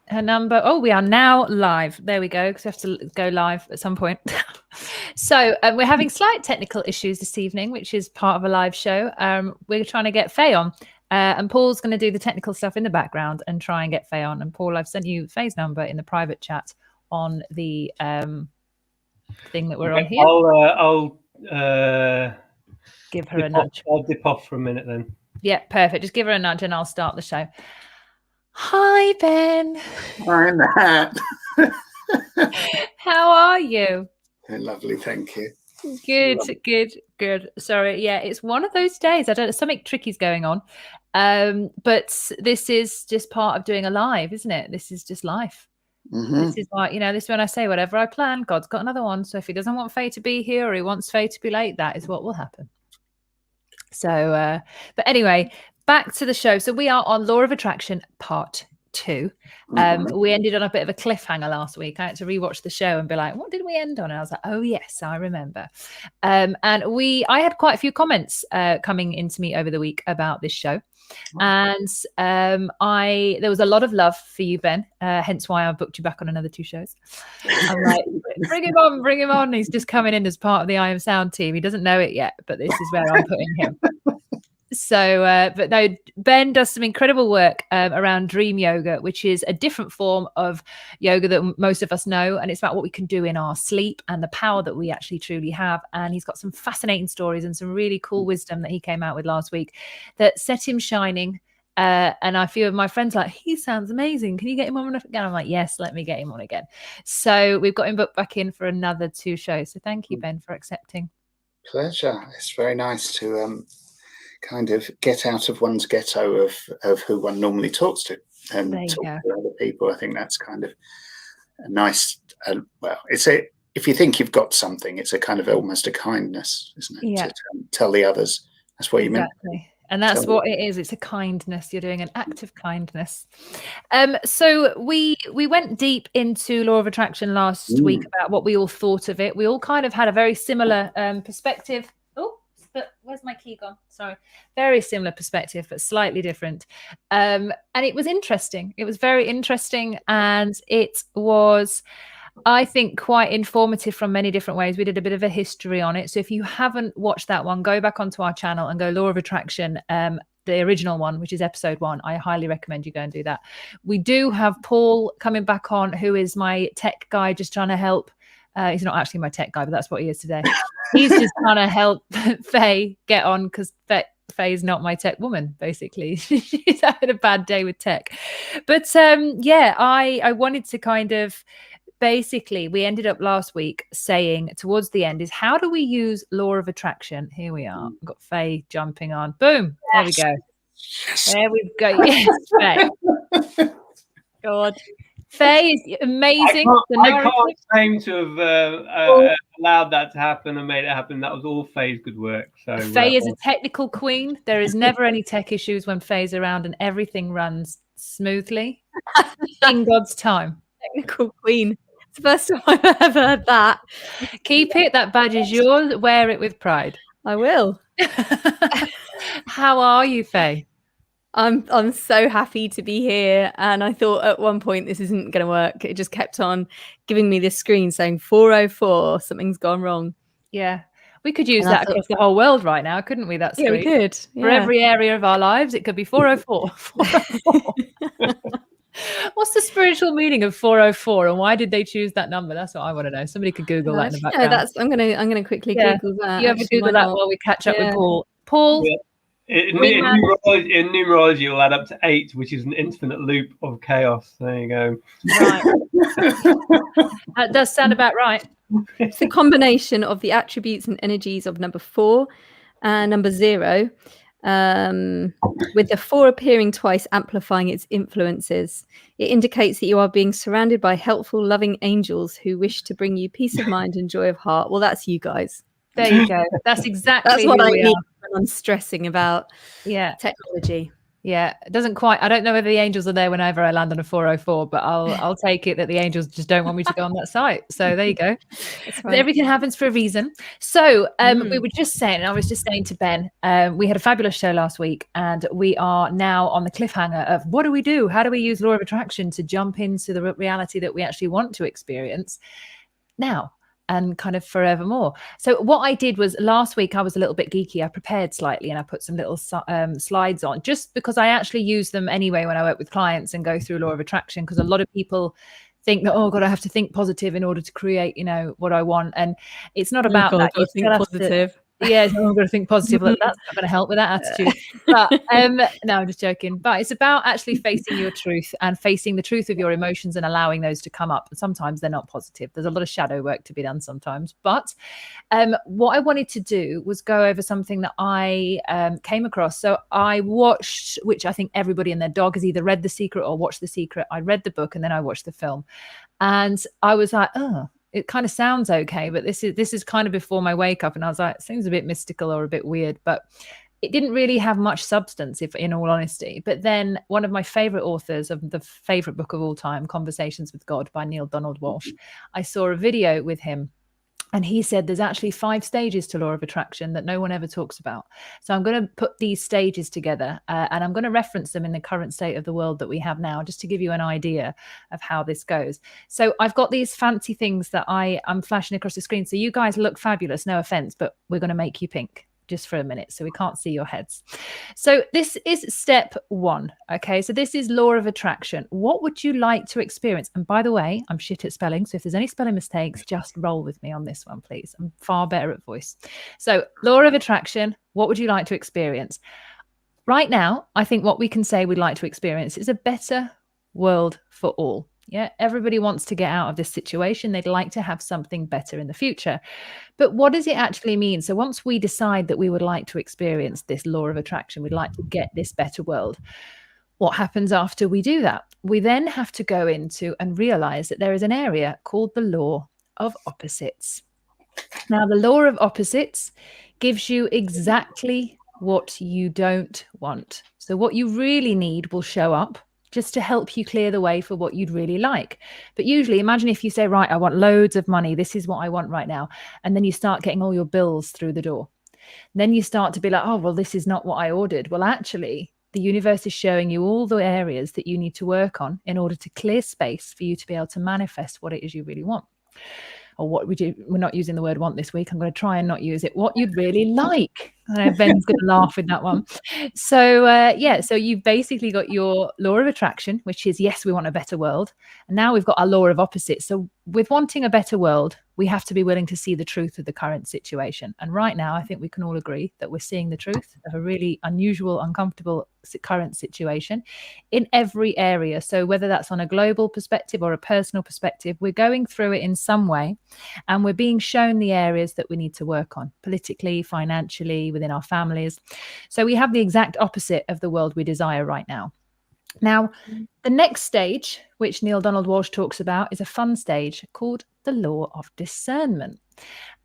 her number. Oh, we are now live. There we go, because we have to go live at some point. So we're having slight technical issues this evening, which is part of a live show. We're trying to get Faye on. And Paul's going to do the technical stuff in the background and try and get Faye on. And Paul, I've sent you Faye's number in the private chat on the thing that we're on here. I'll give her a nudge. I'll dip off for a minute then. Yeah, perfect. Just give her a nudge and I'll start the show. Hi, Ben. Hi, Matt. How are you? Lovely, thank you. Good. Sorry, yeah, it's one of those days. I don't know, something tricky's going on. But this is just part of doing a live, isn't it? This is just life. Mm-hmm. This is why, this is when I say whatever I plan, God's got another one. So if he doesn't want Faye to be here or he wants Faye to be late, that is what will happen. So, but anyway, back to the show. So we are on Law of Attraction Part 2. We ended on a bit of a cliffhanger last week. I had to rewatch the show and be like, what did we end on? And I was like, oh yes, I remember. And I had quite a few comments coming into me over the week about this show. And there was a lot of love for you, Ben, hence why I booked you back on another 2 shows. I'm like, bring him on. He's just coming in as part of the I Am Sound team. He doesn't know it yet, but this is where I'm putting him. So, but no, Ben does some incredible work around dream yoga, which is a different form of yoga that most of us know. And it's about what we can do in our sleep and the power that we actually truly have. And he's got some fascinating stories and some really cool wisdom that he came out with last week that set him shining. And I feel my friends like, he sounds amazing. Can you get him on again? I'm like, yes, let me get him on again. So we've got him booked back in for another 2 shows. So thank you, Ben, for accepting. Pleasure. It's very nice to kind of get out of one's ghetto of who one normally talks to and talk to other people. I think that's kind of a nice, if you think you've got something, it's a kind of almost a kindness, isn't it? Yeah. To tell the others. That's what you meant. And that's what it is. It's a kindness. You're doing an act of kindness. So we went deep into Law of Attraction last week about what we all thought of it. We all kind of had a very similar perspective. But where's my key gone? Sorry. Very similar perspective, but slightly different. And it was interesting. It was very interesting. And it was, I think, quite informative from many different ways. We did a bit of a history on it. So if you haven't watched that one, go back onto our channel and go Law of Attraction, the original one, which is episode 1. I highly recommend you go and do that. We do have Paul coming back on, who is my tech guy, just trying to help. He's not actually my tech guy, but that's what he is today. He's just trying to help Faye get on because Faye's not my tech woman, basically. She's having a bad day with tech. But I wanted to kind of basically, we ended up last week saying towards the end is how do we use Law of Attraction? Here we are. We've got Faye jumping on. Boom. There we go. Yes. There we go. Yes, Faye. God. Faye is amazing. I can't claim to have allowed that to happen and made it happen. That was all Faye's good work. So Faye is a technical queen. There is never any tech issues when Faye's around, and everything runs smoothly in God's time. Technical queen. It's the first time I've ever heard that. Keep it. That badge is yours. Wear it with pride. I will. How are you, Faye? I'm so happy to be here, and I thought at one point this isn't going to work. It just kept on giving me this screen saying 404, something's gone wrong. Yeah, we could use that across the whole world right now, couldn't we? That screen. Yeah, we could. For every area of our lives, it could be 404. 404. What's the spiritual meaning of 404, and why did they choose that number? That's what I want to know. Somebody could Google that in the background. No, I'm gonna quickly Google that. You have to Google that while we catch up with Paul. Paul. Yeah. In numerology, it'll add up to 8, which is an infinite loop of chaos. There you go. Right. That does sound about right. It's the combination of the attributes and energies of number 4 and number 0, with the 4 appearing twice, amplifying its influences. It indicates that you are being surrounded by helpful, loving angels who wish to bring you peace of mind and joy of heart. Well, that's you guys. There you go. That's exactly what I need when I'm stressing about technology. Yeah, it doesn't quite. I don't know whether the angels are there whenever I land on a 404, but I'll take it that the angels just don't want me to go on that site. So there you go. That's right. Everything happens for a reason. So we were just saying, and I was just saying to Ben, we had a fabulous show last week, and we are now on the cliffhanger of what do we do? How do we use law of attraction to jump into the reality that we actually want to experience now? And kind of forevermore. So what I did was last week, I was a little bit geeky. I prepared slightly and I put some little slides on just because I actually use them anyway when I work with clients and go through law of attraction, because a lot of people think that, oh God, I have to think positive in order to create, what I want. And it's not about that. You think positive. Yeah, I'm going to think positive. That's not going to help with that attitude. But no, I'm just joking. But it's about actually facing your truth and facing the truth of your emotions and allowing those to come up. Sometimes they're not positive. There's a lot of shadow work to be done sometimes. But what I wanted to do was go over something that I came across. So I watched, which I think everybody and their dog has either read The Secret or watched The Secret. I read the book and then I watched the film. And I was like, oh, it kind of sounds okay, but this is kind of before my wake up, and I was like, it seems a bit mystical or a bit weird, but it didn't really have much substance, if in all honesty. But then one of my favorite authors of the favorite book of all time, Conversations with God by Neale Donald Walsch, I saw a video with him. And he said there's actually 5 stages to law of attraction that no one ever talks about. So I'm going to put these stages together and I'm going to reference them in the current state of the world that we have now, just to give you an idea of how this goes. So I've got these fancy things that I'm flashing across the screen. So you guys look fabulous, no offense, but we're going to make you pink just for a minute so we can't see your heads. So this is step 1. Okay, so this is law of attraction. What would you like to experience? And by the way, I'm shit at spelling, so if there's any spelling mistakes, just roll with me on this one, please. I'm far better at voice. So law of attraction, what would you like to experience? Right now, I think what we can say we'd like to experience is a better world for all. Yeah, everybody wants to get out of this situation. They'd like to have something better in the future. But what does it actually mean? So once we decide that we would like to experience this law of attraction, we'd like to get this better world, what happens after we do that? We then have to go into and realize that there is an area called the law of opposites. Now, the law of opposites gives you exactly what you don't want. So what you really need will show up just to help you clear the way for what you'd really like. But usually, imagine if you say, right, I want loads of money. This is what I want right now. And then you start getting all your bills through the door. Then you start to be like, oh, well, this is not what I ordered. Well, actually, the universe is showing you all the areas that you need to work on in order to clear space for you to be able to manifest what it is you really want. Or what we do, we're not using the word want this week. I'm going to try and not use it. What you'd really like. I know Ben's going to laugh with that one. So so you've basically got your law of attraction, which is, yes, we want a better world. And now we've got our law of opposites. So with wanting a better world, we have to be willing to see the truth of the current situation. And right now, I think we can all agree that we're seeing the truth of a really unusual, uncomfortable current situation in every area. So whether that's on a global perspective or a personal perspective, we're going through it in some way, and we're being shown the areas that we need to work on politically, financially, within our families. So we have the exact opposite of the world we desire right now. Now, the next stage, which Neale Donald Walsch talks about, is a fun stage called the law of discernment.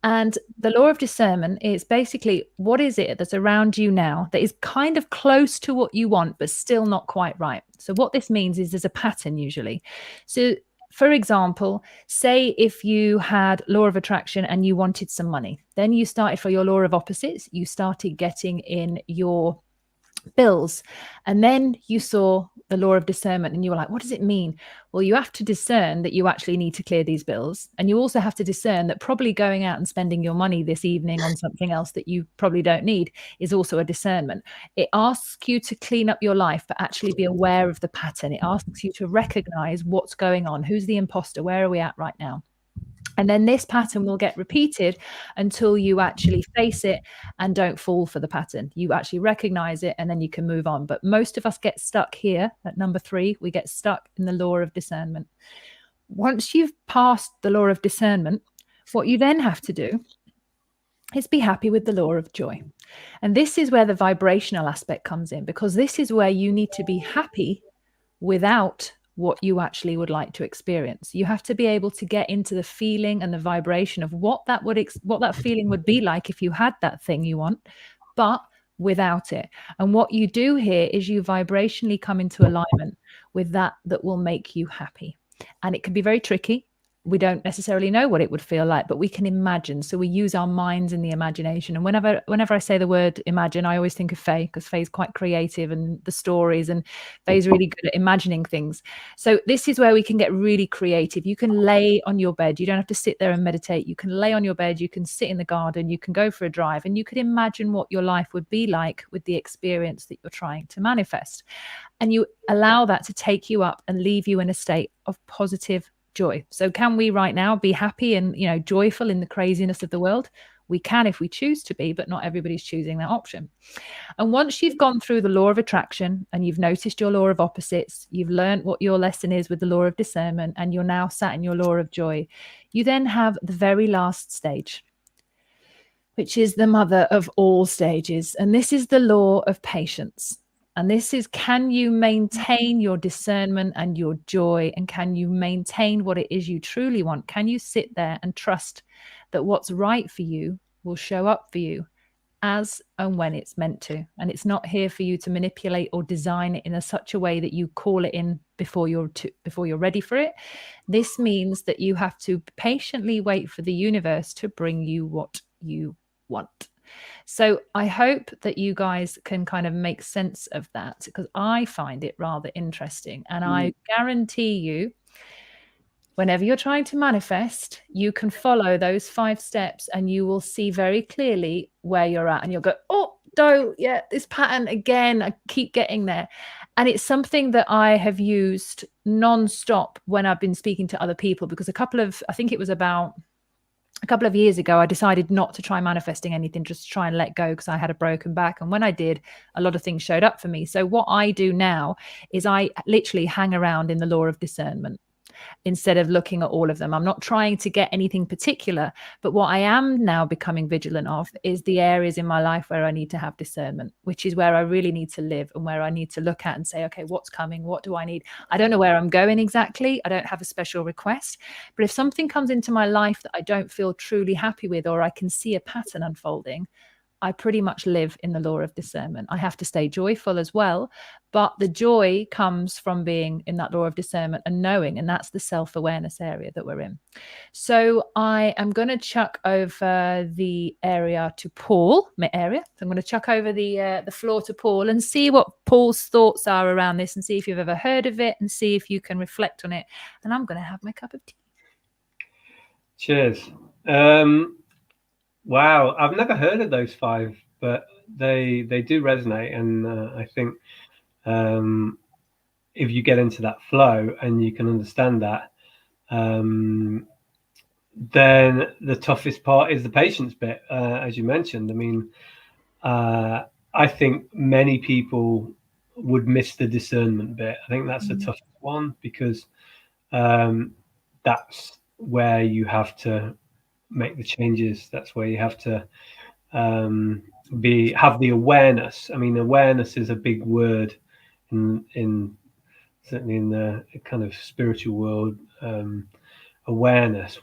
And the law of discernment is basically, what is it that's around you now that is kind of close to what you want, but still not quite right? So what this means is there's a pattern usually. So for example, say if you had law of attraction and you wanted some money, then you started for your law of opposites, you started getting in your bills, and then you saw the law of discernment and you were like, what does it mean? Well, you have to discern that you actually need to clear these bills, and you also have to discern that probably going out and spending your money this evening on something else that you probably don't need is also a discernment. It asks you to clean up your life, but actually be aware of the pattern. It asks you to recognize what's going on. Who's the imposter? Where are we at right now? And then this pattern will get repeated until you actually face it and don't fall for the pattern. You actually recognize it and then you can move on. But most of us get stuck here at number 3. We get stuck in the law of discernment. Once you've passed the law of discernment, what you then have to do is be happy with the law of joy. And this is where the vibrational aspect comes in, because this is where you need to be happy without what you actually would like to experience. You have to be able to get into the feeling and the vibration of what that feeling would be like if you had that thing you want, but without it. And what you do here is you vibrationally come into alignment with that will make you happy. And it can be very tricky. We don't necessarily know what it would feel like, but we can imagine. So we use our minds in the imagination. And whenever I say the word imagine, I always think of Faye, because Faye's quite creative and the stories, and Faye's really good at imagining things. So this is where we can get really creative. You can lay on your bed. You don't have to sit there and meditate. You can lay on your bed. You can sit in the garden. You can go for a drive, and you could imagine what your life would be like with the experience that you're trying to manifest. And you allow that to take you up and leave you in a state of positive joy. So can we right now be happy and, you know, joyful in the craziness of the world? We can if we choose to be, but not everybody's choosing that option. And once you've gone through the law of attraction and you've noticed your law of opposites, you've learned what your lesson is with the law of discernment, and you're now sat in your law of joy, you then have the very last stage, which is the mother of all stages. And this is the law of patience. And this is, can you maintain your discernment and your joy? And can you maintain what it is you truly want? Can you sit there and trust that what's right for you will show up for you as and when it's meant to? And it's not here for you to manipulate or design it in such a way that you call it in before you're ready for it. This means that you have to patiently wait for the universe to bring you what you want. So I hope that you guys can kind of make sense of that, because I find it rather interesting. And I guarantee you, whenever you're trying to manifest, you can follow those 5 steps and you will see very clearly where you're at. And you'll go, oh, yeah, this pattern again, I keep getting there. And it's something that I have used non-stop when I've been speaking to other people, because I think it was about a couple of years ago, I decided not to try manifesting anything, just to try and let go, because I had a broken back. And when I did, a lot of things showed up for me. So what I do now is I literally hang around in the law of discernment instead of looking at all of them. I'm not trying to get anything particular, but what I am now becoming vigilant of is the areas in my life where I need to have discernment, which is where I really need to live and where I need to look at and say, okay, what's coming? What do I need? I don't know where I'm going exactly. I don't have a special request, but if something comes into my life that I don't feel truly happy with, or I can see a pattern unfolding, I pretty much live in the law of discernment. I have to stay joyful as well, but the joy comes from being in that law of discernment and knowing, and that's the self-awareness area that we're in. So I am going to chuck over the area to Paul. So I'm going to chuck over the floor to Paul and see what Paul's thoughts are around this, and see if you've ever heard of it, and see if you can reflect on it. And I'm going to have my cup of tea. Cheers. Wow, I've never heard of those 5, but they do resonate, and I think if you get into that flow and you can understand that, then the toughest part is the patience bit, as you mentioned. I mean, I think many people would miss the discernment bit. I think that's the toughest one, because that's where you have to make the changes. That's where you have to have the awareness. I mean, awareness is a big word in certainly in the kind of spiritual world. Awareness.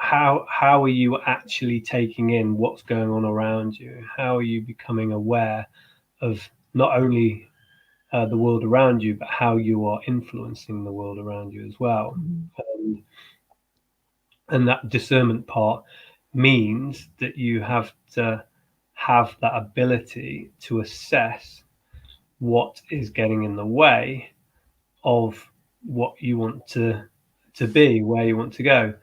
How are you actually taking in what's going on around you? How are you becoming aware of not only the world around you, but how you are influencing the world around you as well? And that discernment part means that you have to have that ability to assess what is getting in the way of what you want to be, where you want to go.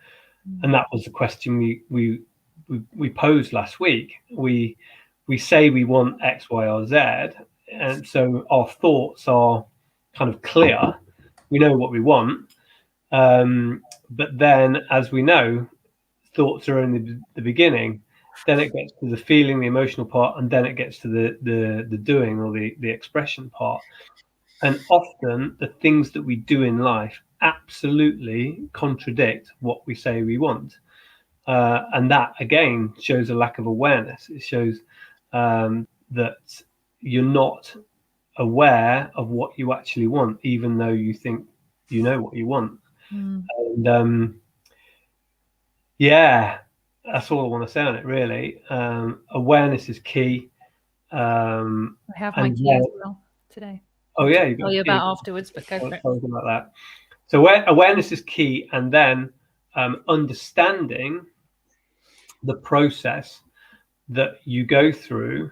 And that was the question we posed last week. We say we want X, Y, or Z, and so our thoughts are kind of clear. We know what we want, but then, as we know, thoughts are only the beginning. Then it gets to the feeling, the emotional part, and then it gets to the doing, or the expression part. And often the things that we do in life absolutely contradict what we say we want. And that, again, shows a lack of awareness. It shows that you're not aware of what you actually want, even though you think you know what you want. And yeah, that's all I want to say on it, really. Awareness is key. I have my and key as well today. Oh yeah, you tell you about afterwards, but go for it. About that. So awareness is key, and then understanding the process that you go through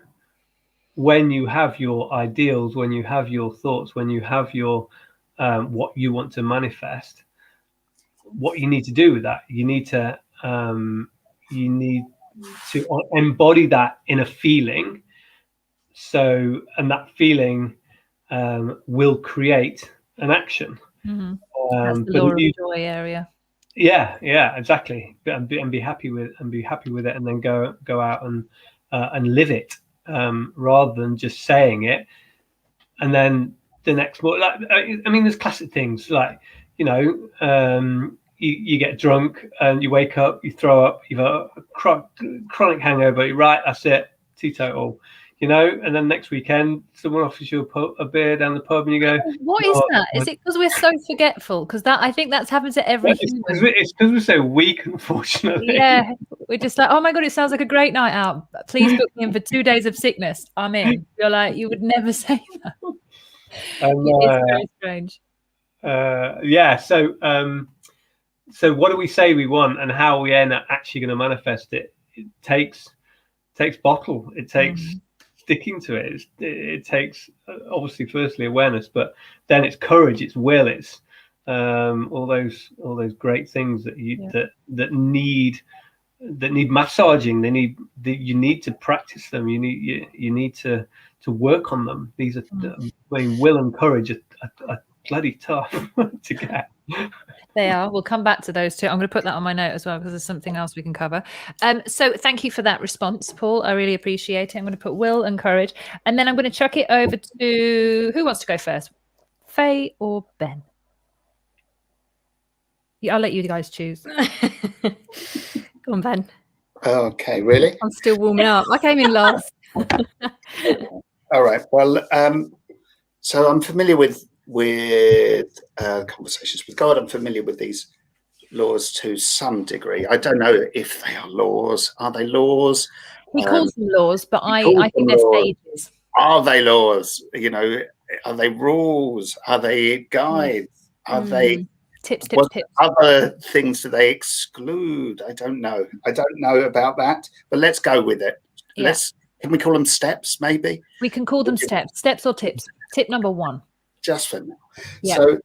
when you have your ideals, when you have your thoughts, when you have your what you want to manifest. What you need to do with that, you need to embody that in a feeling. So, and that feeling will create an action. Mm-hmm. That's the law of joy area. Yeah, exactly. And be happy with it, and then go out and live it, rather than just saying it. And then the next morning, I mean, there's classic things like, you get drunk and you wake up, you throw up, you've got a chronic hangover. You're right, that's it, teetotal. And then next weekend, someone offers you a beer down the pub, and you go, "What is that? Is it because we're so forgetful? Because I think that's happened to every human. It's because we're so weak, unfortunately. Yeah, we're just like, oh my god, it sounds like a great night out. Please book me in for 2 days of sickness. I'm in. You're like, you would never say that. It's very strange. Yeah. So what do we say we want, and how are we end up actually going to manifest it? It takes bottle. It takes sticking to it. It takes obviously firstly awareness, but then it's courage, it's will, it's all those great things that that need massaging. You need to practice them. You need to work on them. These are will and courage are bloody tough to get. They are. We'll come back to those two. I'm going to put that on my note as well, because there's something else we can cover. So thank you for that response, Paul. I really appreciate it. I'm going to put will and courage, and then I'm going to chuck it over to, who wants to go first, Faye or Ben? Yeah, I'll let you guys choose. Go on, Ben. Okay, really? I'm still warming up. I came in last. All right. Well, so I'm familiar with conversations with God. I'm familiar with these laws to some degree. I don't know if they are laws. Are they laws? He calls them laws, but I think they're stages. Are they laws? Are they rules? Are they guides? Are they tips? Other things do they exclude? I don't know. I don't know about that, but let's go with it. Yeah. Can we call them steps, maybe? We can call them steps or tips. Tip number 1. Just for now. Yeah. So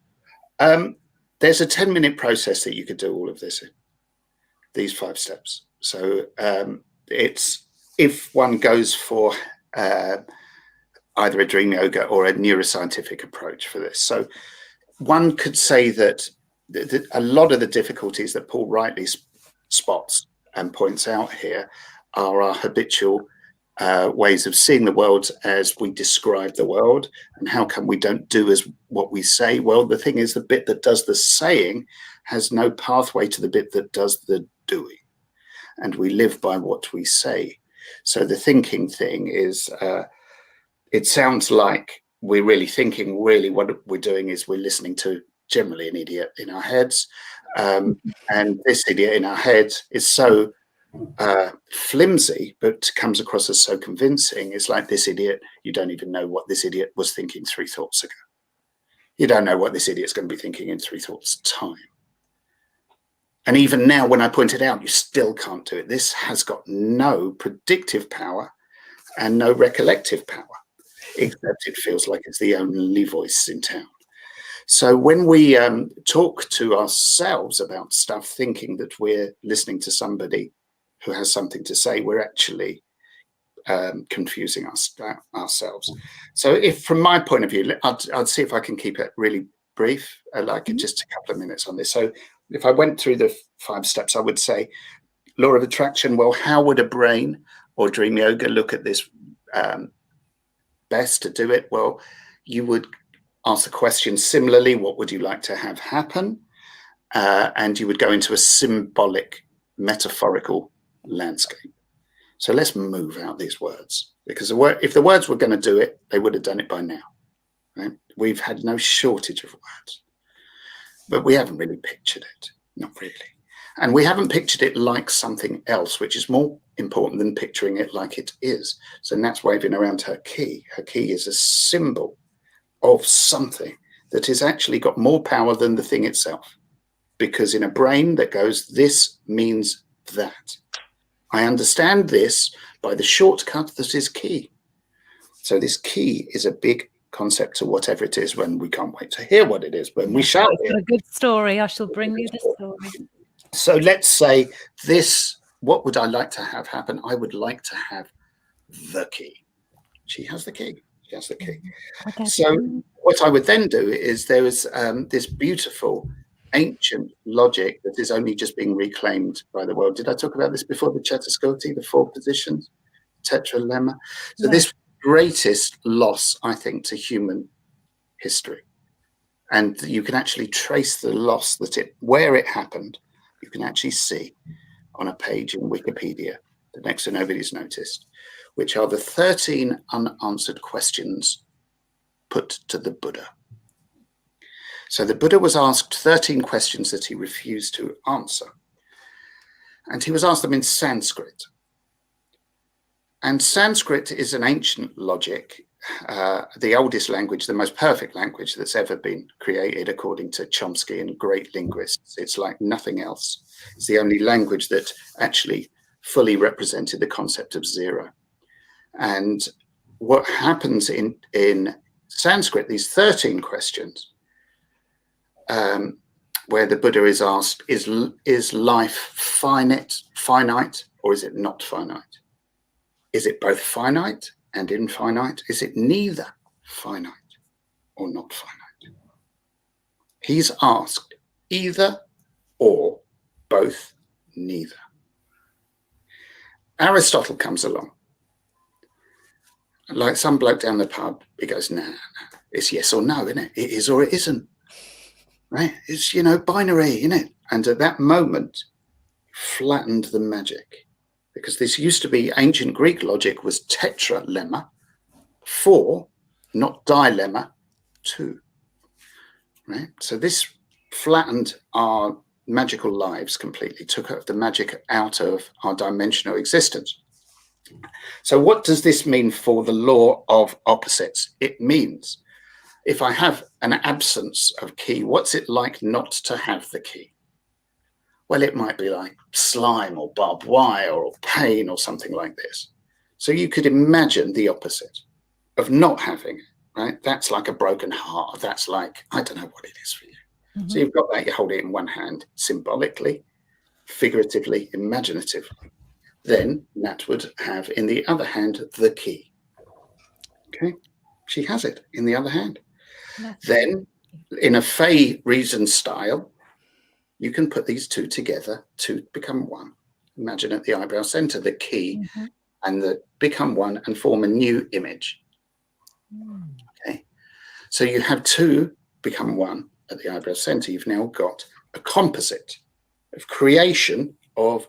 there's a 10-minute process that you could do all of this in, these 5 steps. So it's, if one goes for either a dream yoga or a neuroscientific approach for this. So one could say that a lot of the difficulties that Paul rightly spots and points out here are our habitual ways of seeing the world as we describe the world, and how come we don't do as what we say? Well, the thing is, the bit that does the saying has no pathway to the bit that does the doing, and we live by what we say. So the thinking thing is, it sounds like we're really thinking. Really what we're doing is we're listening to generally an idiot in our heads, and this idiot in our heads is so flimsy, but comes across as so convincing. It's like, this idiot, you don't even know what this idiot was thinking 3 thoughts ago. You don't know what this idiot's going to be thinking in 3 thoughts time. And even now, when I point it out, you still can't do it. This has got no predictive power and no recollective power, except it feels like it's the only voice in town. So when we talk to ourselves about stuff, thinking that we're listening to somebody who has something to say, we're actually confusing ourselves. So if, from my point of view, I'd see if I can keep it really brief, just a couple of minutes on this. So if I went through the 5 steps, I would say, law of attraction. Well, how would a brain or dream yoga look at this best to do it? Well, you would ask the question similarly, what would you like to have happen? And you would go into a symbolic, metaphorical landscape. So let's move out these words, because if the words were going to do it, they would have done it by now. Right? We've had no shortage of words, but we haven't really pictured it, not really. And we haven't pictured it like something else, which is more important than picturing it like it is. So Nat's waving around her key. Her key is a symbol of something that has actually got more power than the thing itself. Because in a brain that goes, this means that. I understand this by the shortcut that is key. So this key is a big concept to whatever it is, when we can't wait to hear what it is, when we shall hear. A good story. I shall bring you the story. So let's say this, what would I like to have happen? I would like to have the key. She has the key. She has the key. Okay. So what I would then do is there is this beautiful ancient logic that is only just being reclaimed by the world. Did I talk about this before? The Chattiscoti, the 4 positions, tetralemma. So this greatest loss, I think, to human history. And you can actually trace the loss where it happened. You can actually see on a page in Wikipedia that next to nobody's noticed, which are the 13 unanswered questions put to the Buddha. So the Buddha was asked 13 questions that he refused to answer. And he was asked them in Sanskrit. And Sanskrit is an ancient logic, the oldest language, the most perfect language that's ever been created, according to Chomsky and great linguists. It's like nothing else. It's the only language that actually fully represented the concept of zero. And what happens in Sanskrit, these 13 questions, where the Buddha is asked, is life finite, or is it not finite? Is it both finite and infinite? Is it neither finite or not finite? He's asked either or, both, neither. Aristotle comes along. Like some bloke down the pub, he goes, nah, it's yes or no, isn't it? It is or it isn't. Right? It's, binary, isn't it? And at that moment, flattened the magic. Because this used to be, ancient Greek logic was tetralemma, 4, not dilemma, 2. Right? So this flattened our magical lives completely, took the magic out of our dimensional existence. So what does this mean for the law of opposites? It means if I have an absence of key, what's it like not to have the key? Well, it might be like slime or barbed wire or pain or something like this. So you could imagine the opposite of not having it, right? That's like a broken heart. That's like, I don't know what it is for you. Mm-hmm. So you've got that, you hold it in one hand, symbolically, figuratively, imaginatively. Then Nat would have in the other hand the key. Okay, she has it in the other hand. Then in a Fey reason style, you can put these two together to become one. Imagine at the eyebrow center, the key and the become one and form a new image. Okay, so you have two become one at the eyebrow center. You've now got a composite of creation of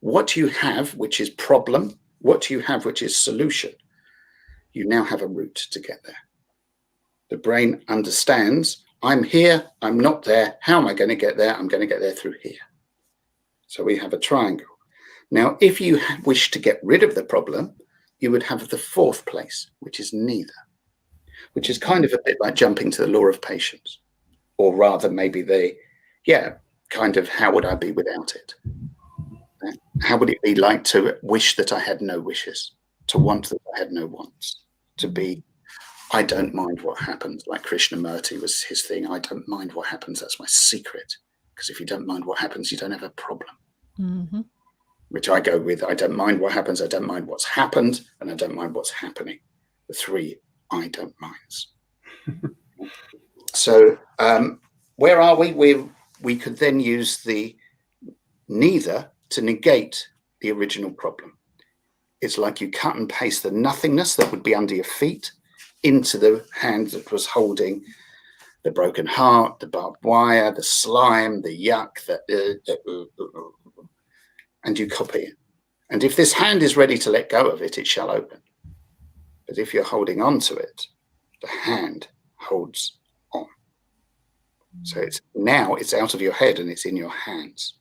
what you have, which is problem, what you have, which is solution. You now have a route to get there. The brain understands, I'm here, I'm not there. How am I going to get there? I'm going to get there through here. So we have a triangle. Now, if you wish to get rid of the problem, you would have the fourth place, which is neither, which is kind of a bit like jumping to the law of patience, or rather maybe kind of how would I be without it? How would it be like to wish that I had no wishes, to want that I had no wants, to be, I don't mind what happens, like Krishnamurti was his thing. I don't mind what happens. That's my secret. Because if you don't mind what happens, you don't have a problem. Mm-hmm. Which I go with, I don't mind what happens. I don't mind what's happened. And I don't mind what's happening. The 3 I don't minds. So where are we? We could then use the neither to negate the original problem. It's like you cut and paste the nothingness that would be under your feet into the hand that was holding the broken heart, the barbed wire, the slime, the yuck, and you copy it. And if this hand is ready to let go of it, it shall open. But if you're holding on to it, the hand holds on. So it's out of your head and it's in your hands.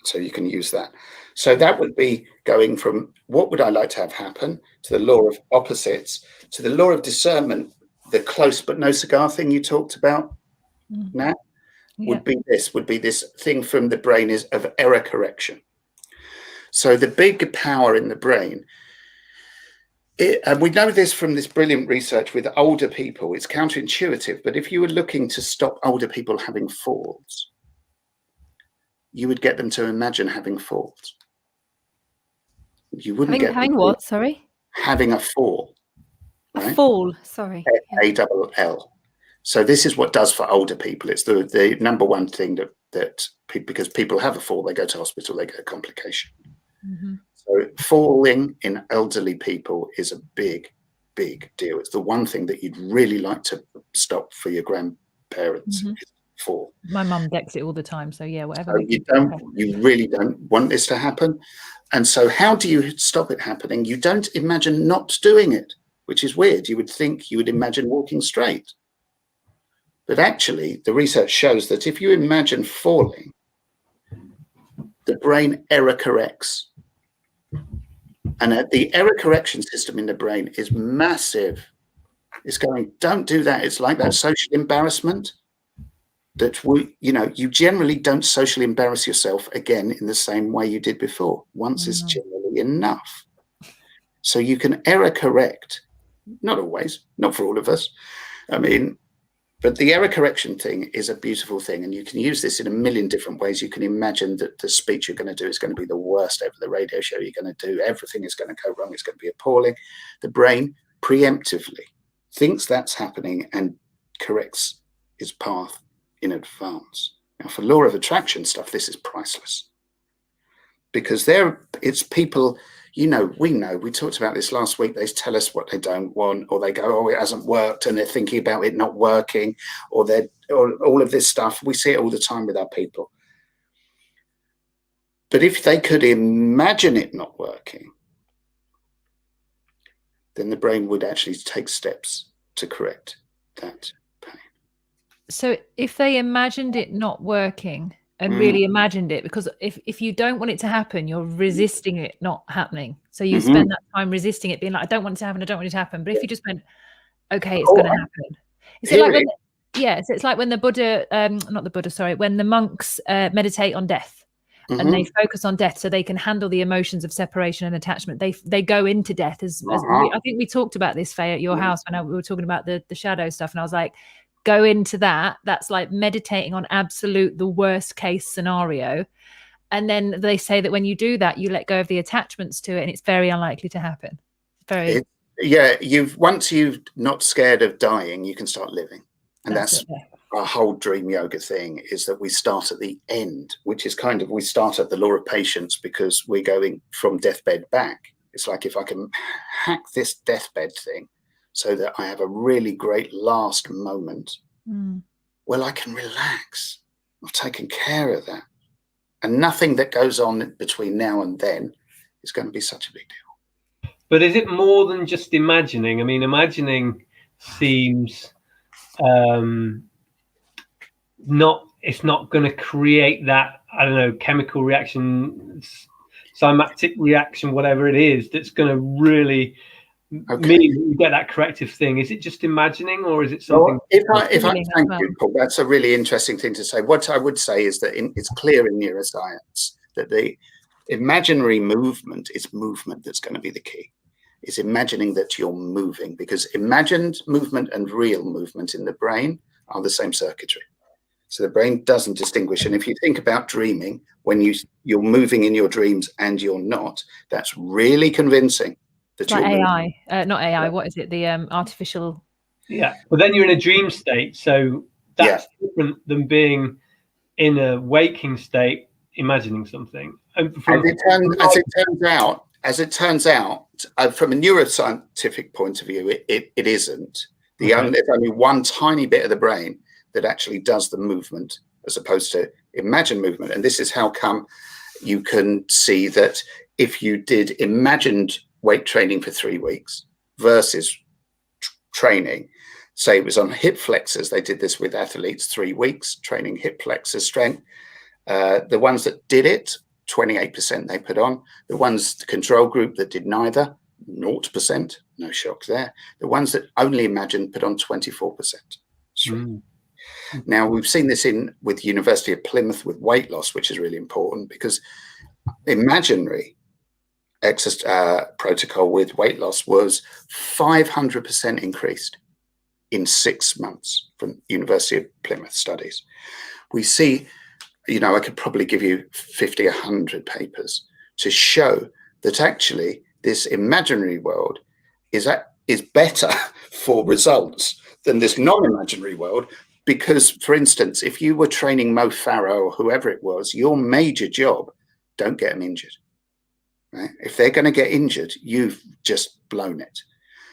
So you can use that. So that would be going from what would I like to have happen to the law of opposites to the law of discernment, the close but no cigar thing you talked about, Nat, would be this thing from the brain is of error correction. So the big power in the brain, and we know this from this brilliant research with older people, it's counterintuitive, but if you were looking to stop older people having falls, you would get them to imagine having falls. You wouldn't get having what? Sorry, having a fall. Right? A fall. Sorry. A-double-L. So this is what does for older people. It's the number one thing that because people have a fall, they go to hospital, they get a complication. Mm-hmm. So falling in elderly people is a big, big deal. It's the one thing that you'd really like to stop for your grandparents. Mm-hmm. Fall. My mum decks it all the time, so yeah, whatever. So you really don't want this to happen. And so how do you stop it happening? You don't imagine not doing it, which is weird. You would think you would imagine walking straight. But actually, the research shows that if you imagine falling, the brain error corrects. And the error correction system in the brain is massive. It's going, don't do that. It's like that social embarrassment. That you generally don't socially embarrass yourself again in the same way you did before. Once is generally enough. So you can error correct, not always, not for all of us. I mean, but the error correction thing is a beautiful thing, and you can use this in a million different ways. You can imagine that the speech you're going to do is going to be the worst ever, the radio show you're going to do, everything is going to go wrong, it's going to be appalling. The brain preemptively thinks that's happening and corrects its path in advance. Now, for law of attraction stuff, this is priceless because it's people, we talked about this last week. They tell us what they don't want, or they go, oh, it hasn't worked, and they're thinking about it not working, or all of this stuff. We see it all the time with our people. But if they could imagine it not working, then the brain would actually take steps to correct that. So if they imagined it not working and really imagined it, because if you don't want it to happen, you're resisting it not happening. So you spend that time resisting it, being like, I don't want it to happen, I don't want it to happen. But if you just went, okay, it's going to happen. Is it like when so it's like when the Buddha, when the monks meditate on death and they focus on death so they can handle the emotions of separation and attachment. They go into death as I think we talked about this, Faye, at your house when we were talking about the shadow stuff. And I was like, go into that's like meditating on the worst case scenario. And then they say that when you do that, you let go of the attachments to it, and it's very unlikely to happen. Once you've not scared of dying, you can start living. And that's our whole dream yoga thing, is that we start at the end, which is we start at the law of patience, because we're going from deathbed back. It's like, if I can hack this deathbed thing so that I have a really great last moment, well, I can relax. I've taken care of that. And nothing that goes on between now and then is going to be such a big deal. But is it more than just imagining? I mean, imagining seems it's not going to create that, I don't know, chemical reaction, synaptic reaction, whatever it is, that's going to really mean you get that corrective thing. Is it just imagining, or is it something? Well, thank you, Paul. That's a really interesting thing to say. What I would say is that it's clear in neuroscience that the imaginary movement is movement that's going to be the key. It's imagining that you're moving, because imagined movement and real movement in the brain are the same circuitry. So the brain doesn't distinguish. And if you think about dreaming, when you're moving in your dreams and you're not, that's really convincing. Like AI, not AI. What is it? The artificial. Yeah, but then you're in a dream state, so that's different than being in a waking state, imagining something. As it turns out, from a neuroscientific point of view, it isn't. There's only one tiny bit of the brain that actually does the movement, as opposed to imagined movement. And this is how come you can see that if you did imagined weight training for 3 weeks versus training, say it was on hip flexors, they did this with athletes, 3 weeks training hip flexor strength. The ones that did it 28% they put on. The ones, the control group that did neither, 0%, no shock there. The ones that only imagined put on 24%. Now, we've seen this with University of Plymouth with weight loss, which is really important because imaginary exercise protocol with weight loss was 500% increased in 6 months from University of Plymouth studies. We see, I could probably give you 50, 100 papers to show that actually this imaginary world is better for results than this non-imaginary world. Because, for instance, if you were training Mo Farah or whoever it was, your major job, don't get them injured. Right? If they're going to get injured, you've just blown it.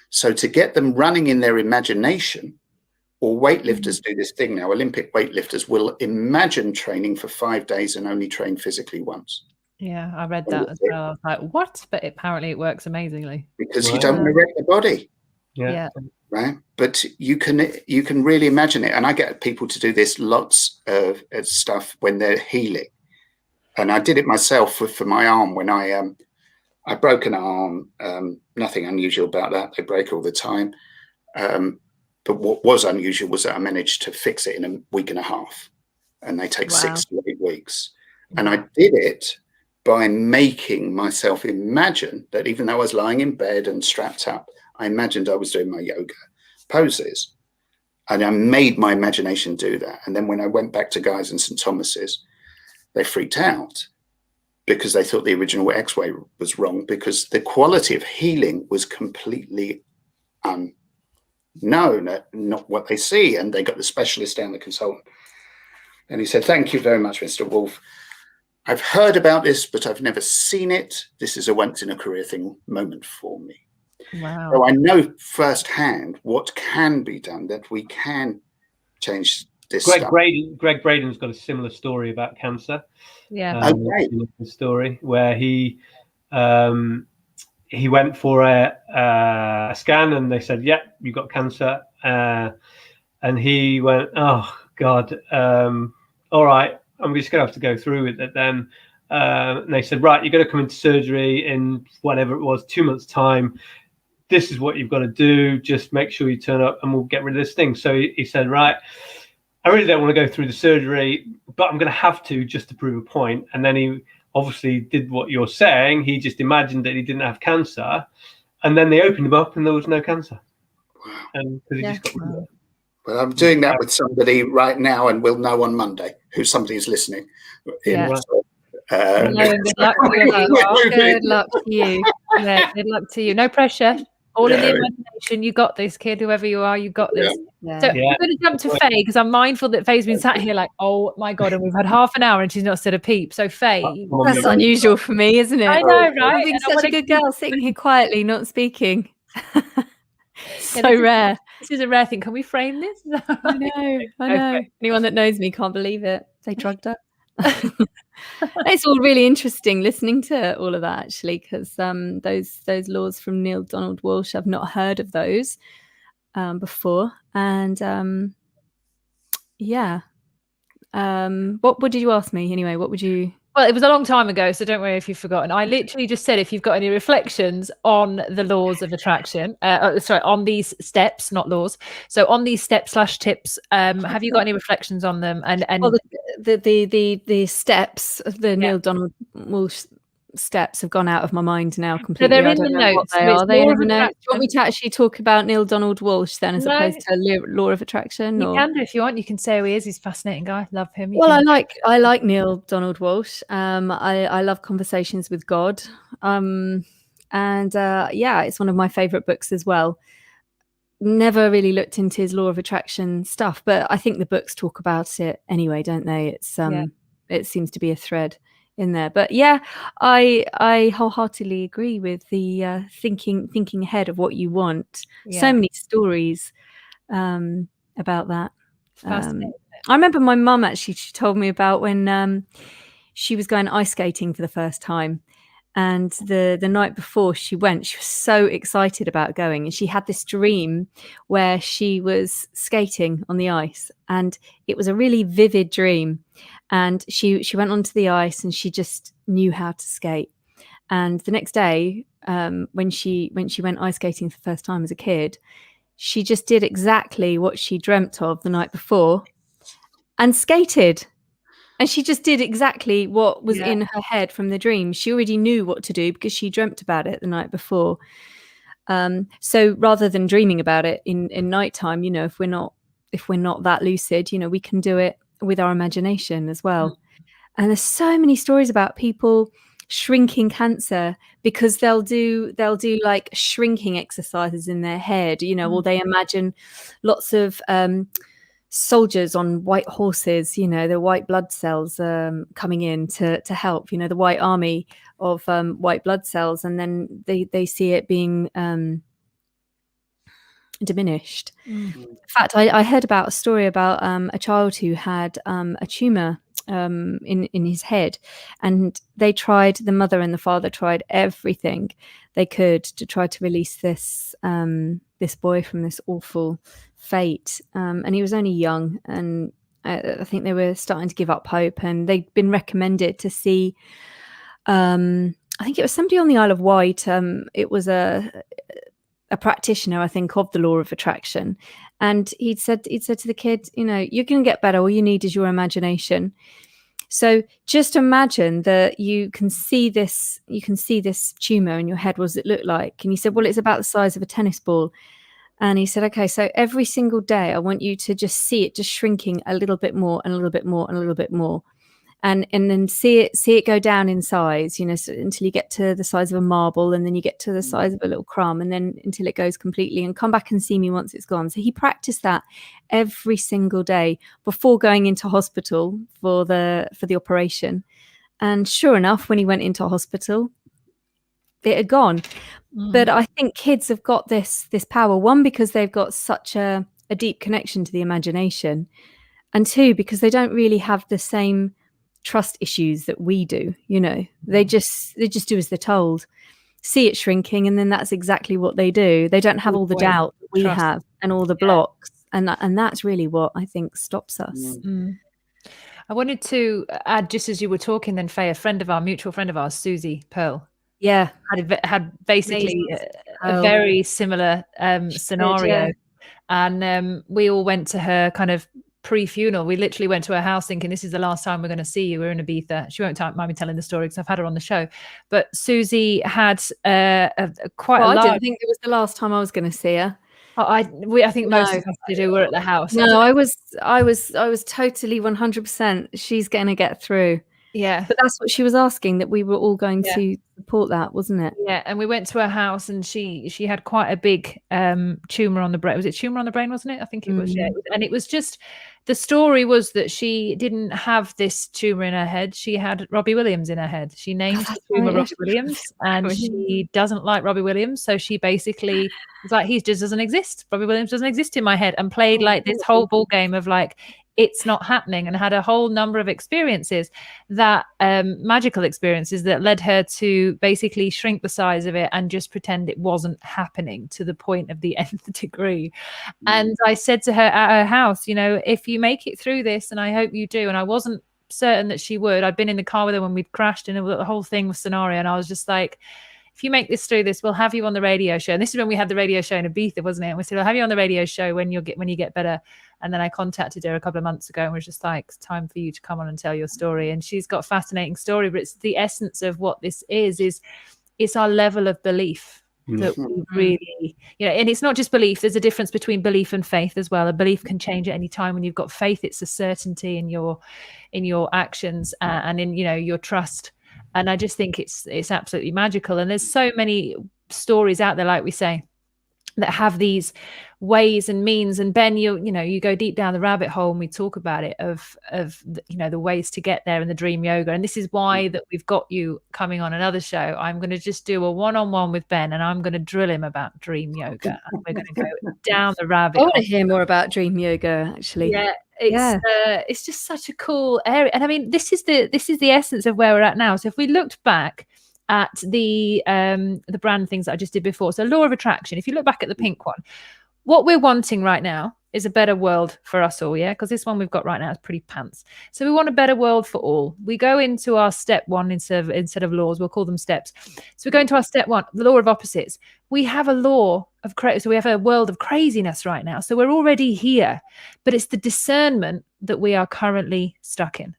So to get them running in their imagination, or weightlifters do this thing now, Olympic weightlifters will imagine training for 5 days and only train physically once. Yeah, I read that as well. I was like, what? But apparently it works amazingly. Because you don't want to wreck the body. Yeah. Right. But you can really imagine it. And I get people to do this lots of stuff when they're healing. And I did it myself for my arm when I broke an arm. Nothing unusual about that. They break all the time. But what was unusual was that I managed to fix it in a week and a half. And they take 6 to 8 weeks. And I did it by making myself imagine that even though I was lying in bed and strapped up, I imagined I was doing my yoga poses. And I made my imagination do that. And then when I went back to guys in St. Thomas's, they freaked out because they thought the original X-ray was wrong because the quality of healing was completely unknown, not what they see. And they got the specialist down, the consultant. And he said, "Thank you very much, Mr. Wolf. I've heard about this, but I've never seen it. This is a once in a career thing moment for me." Wow. So I know firsthand what can be done, that we can change this stuff. Greg Braden's got a similar story about cancer. Yeah. Story where he went for a scan and they said, "Yeah, you've got cancer." And he went, "Oh God, all right, I'm just going to have to go through with it then." And they said, "Right, you're going to come into surgery in whatever it was, 2 months' time. This is what you've got to do. Just make sure you turn up and we'll get rid of this thing." So he said, "Right, I really don't want to go through the surgery, but I'm going to have to just to prove a point." And then he obviously did what you're saying. He just imagined that he didn't have cancer. And then they opened him up and there was no cancer. Wow. And he just got rid of it. Well, I'm doing that with somebody right now and we'll know on Monday who somebody is listening. Yeah. Good luck to you. Good luck to you. Yeah, good luck to you. No pressure. All in the imagination. You got this, kid. Whoever you are, you got this. Yeah. So I'm going to jump to Faye because I'm mindful that Faye's been sat here like, oh my God, and we've had half an hour and she's not said a peep. So Faye, that's unusual for me, isn't it? I know, right? I'm being such a good girl, sitting here quietly, not speaking. So rare. This is a rare thing. Can we frame this? I know. Okay. Anyone that knows me can't believe it. They drugged her. It's all really interesting listening to all of that actually, because those laws from Neil Donald Walsh, I've not heard of those before. And what did you ask me anyway? What would you? Well, it was a long time ago, so don't worry if you've forgotten. I literally just said if you've got any reflections on the laws of attraction, on these steps, not laws. So on these steps/tips, have you got any reflections on them? And well, the steps of the Neil Donald Walsh steps have gone out of my mind now completely. So they're in the notes. Are they in the notes? Do you want me to actually talk about Neil Donald Walsh then, as opposed to law of attraction? You can do if you want. You can say who he is. He's a fascinating guy. Love him. I like Neil Donald Walsh. I love Conversations with God. It's one of my favorite books as well. Never really looked into his law of attraction stuff, but I think the books talk about it anyway, don't they? It's it seems to be a thread in there. But yeah, I wholeheartedly agree with the thinking ahead of what you want. So many stories about that. I remember my mum actually, she told me about when she was going ice skating for the first time. And the night before she went, she was so excited about going. And she had this dream where she was skating on the ice. And it was a really vivid dream. And she went onto the ice and she just knew how to skate. And the next day, when she went ice skating for the first time as a kid, she just did exactly what she dreamt of the night before and skated. And she just did exactly what was in her head from the dream. She already knew what to do because she dreamt about it the night before. So rather than dreaming about it in nighttime, you know, if we're not that lucid, you know, we can do it with our imagination as well. And there's so many stories about people shrinking cancer because they'll do like shrinking exercises in their head, you know, or they imagine lots of soldiers on white horses, you know, the white blood cells coming in to help, you know, the white army of white blood cells, and then they see it being diminished. In fact, I heard about a story about a child who had a tumor in his head, and the mother and the father tried everything they could to try to release this boy from this awful fate, and he was only young, and I think they were starting to give up hope, and they'd been recommended to see I think it was somebody on the Isle of Wight. It was a practitioner, I think, of the law of attraction, and he'd said to the kid, you know, you're going to get better, all you need is your imagination. So just imagine that you can see this tumor in your head. What does it look like? And he said, well, it's about the size of a tennis ball. And he said, okay, so every single day I want you to just see it just shrinking a little bit more and a little bit more and a little bit more, and then see it go down in size, you know, so until you get to the size of a marble, and then you get to the size of a little crumb, and then until it goes completely, and come back and see me once it's gone. So he practiced that every single day before going into hospital for the operation. And sure enough, when he went into hospital, it had gone. But I think kids have got this power, one, because they've got such a deep connection to the imagination, and two, because they don't really have the same trust issues that we do. You know, they just do as they're told, see it shrinking, and then that's exactly what they do. They don't have all the doubt that we have and all the blocks, and that's really what I think stops us. I wanted to add, just as you were talking then, Faye, a mutual friend of ours, Susie Pearl, had basically a very similar scenario. And we all went to her kind of pre-funeral. We literally went to her house thinking, this is the last time we're going to see you. We're in Ibiza. She won't mind me telling the story because I've had her on the show. But Susie had quite a large... I didn't think it was the last time I was going to see her. I think most of us did who were at the house. No, I was totally 100%. She's going to get through. Yeah. But that's what she was asking, that we were all going to support that, wasn't it? Yeah. And we went to her house, and she had quite a big tumor on the brain. Was it tumor on the brain, wasn't it? I think it was. Yeah. And it was just, the story was that she didn't have this tumor in her head. She had Robbie Williams in her head. She named the tumor Robbie Williams, and she doesn't like Robbie Williams. So she basically was like, he just doesn't exist. Robbie Williams doesn't exist in my head, and played like this whole ball game of like, it's not happening, and had a whole number of experiences, that magical experiences, that led her to basically shrink the size of it and just pretend it wasn't happening to the point of the nth degree. And I said to her at her house, you know, if you make it through this, and I hope you do, and I wasn't certain that she would. I'd been in the car with her when we'd crashed, and the whole thing was scenario, and I was just like, if you make this through this, we'll have you on the radio show. And this is when we had the radio show in Ibiza, wasn't it? And we said, we'll have you on the radio show when you get better. And then I contacted her a couple of months ago and was just like, it's time for you to come on and tell your story. And she's got a fascinating story, but it's the essence of what this is it's our level of belief that we really, you know, and it's not just belief. There's a difference between belief and faith as well. A belief can change at any time. When you've got faith, it's a certainty in your actions and in, you know, your trust. And I just think it's absolutely magical. And there's so many stories out there, like we say, that have these ways and means. And Ben, you go deep down the rabbit hole and we talk about it of you know, the ways to get there in the dream yoga. And this is why that we've got you coming on another show. I'm going to just do a one-on-one with Ben, and I'm going to drill him about dream yoga, and we're going to go down the rabbit hole. I want to hear more about dream yoga, actually. It's just such a cool area. And I mean, this is the essence of where we're at now. So if we looked back at the brand things that I just did before, so law of attraction, if you look back at the pink one, what we're wanting right now is a better world for us all, yeah? Because this one we've got right now is pretty pants. So we want a better world for all. We go into our step one instead of laws, we'll call them steps. So we go into our step one, the law of opposites. We have a law of so we have a world of craziness right now. So we're already here, but it's the discernment that we are currently stuck in.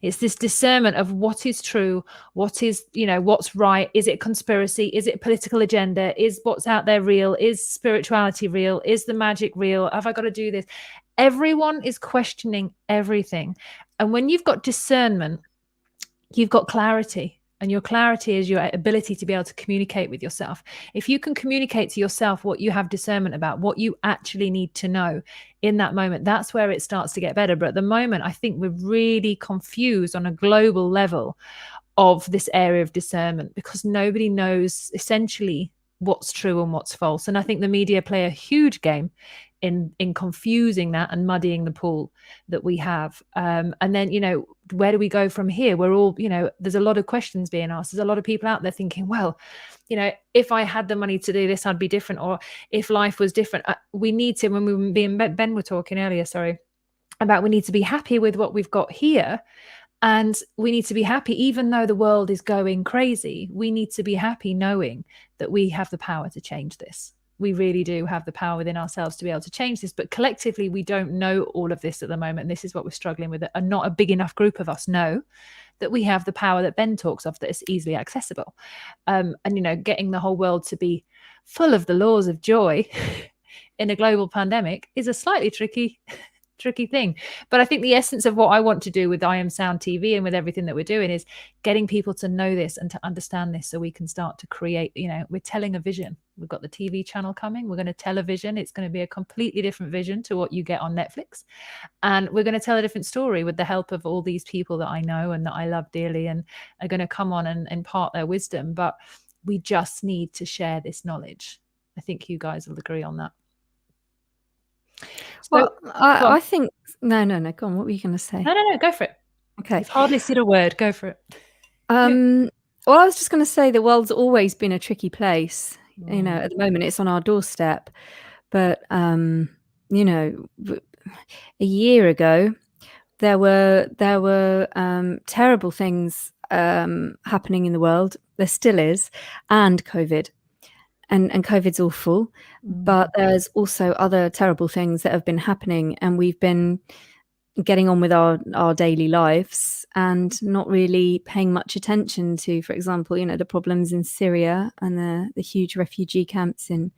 It's this discernment of what is true, what is, what's right. Is it conspiracy? Is it political agenda? Is what's out there real? Is spirituality real? Is the magic real? Have I got to do this? Everyone is questioning everything. And when you've got discernment, you've got clarity. And your clarity is your ability to be able to communicate with yourself. If you can communicate to yourself what you have discernment about, what you actually need to know in that moment, that's where it starts to get better. But at the moment, I think we're really confused on a global level of this area of discernment, because nobody knows essentially what's true and what's false. And I think the media play a huge game in confusing that and muddying the pool that we have. And then, where do we go from here? We're all, there's a lot of questions being asked. There's a lot of people out there thinking, well, if I had the money to do this, I'd be different. Or if life was different, we need to, when Ben were talking earlier, about we need to be happy with what we've got here. And we need to be happy, even though the world is going crazy, we need to be happy knowing that we have the power to change this. We really do have the power within ourselves to be able to change this. But collectively, we don't know all of this at the moment. And this is what we're struggling with. And not a big enough group of us know that we have the power that Ben talks of, that is easily accessible. And, getting the whole world to be full of the laws of joy in a global pandemic is a slightly tricky thing. But I think the essence of what I want to do with I Am Sound TV and with everything that we're doing is getting people to know this and to understand this, so we can start to create, we're telling a vision. We've got the TV channel coming. We're going to tell a vision. It's going to be a completely different vision to what you get on Netflix. And we're going to tell a different story with the help of all these people that I know and that I love dearly, and are going to come on and impart their wisdom. But we just need to share this knowledge. I think you guys will agree on that. Well, I think no. Go on. What were you going to say? No. Go for it. Okay. You've hardly said a word. Go for it. Well, I was just going to say the world's always been a tricky place. At the moment it's on our doorstep, but a year ago there were terrible things happening in the world. There still is, and COVID. And COVID's awful, but there's also other terrible things that have been happening, and we've been getting on with our daily lives and not really paying much attention to, for example, the problems in Syria and the huge refugee camps in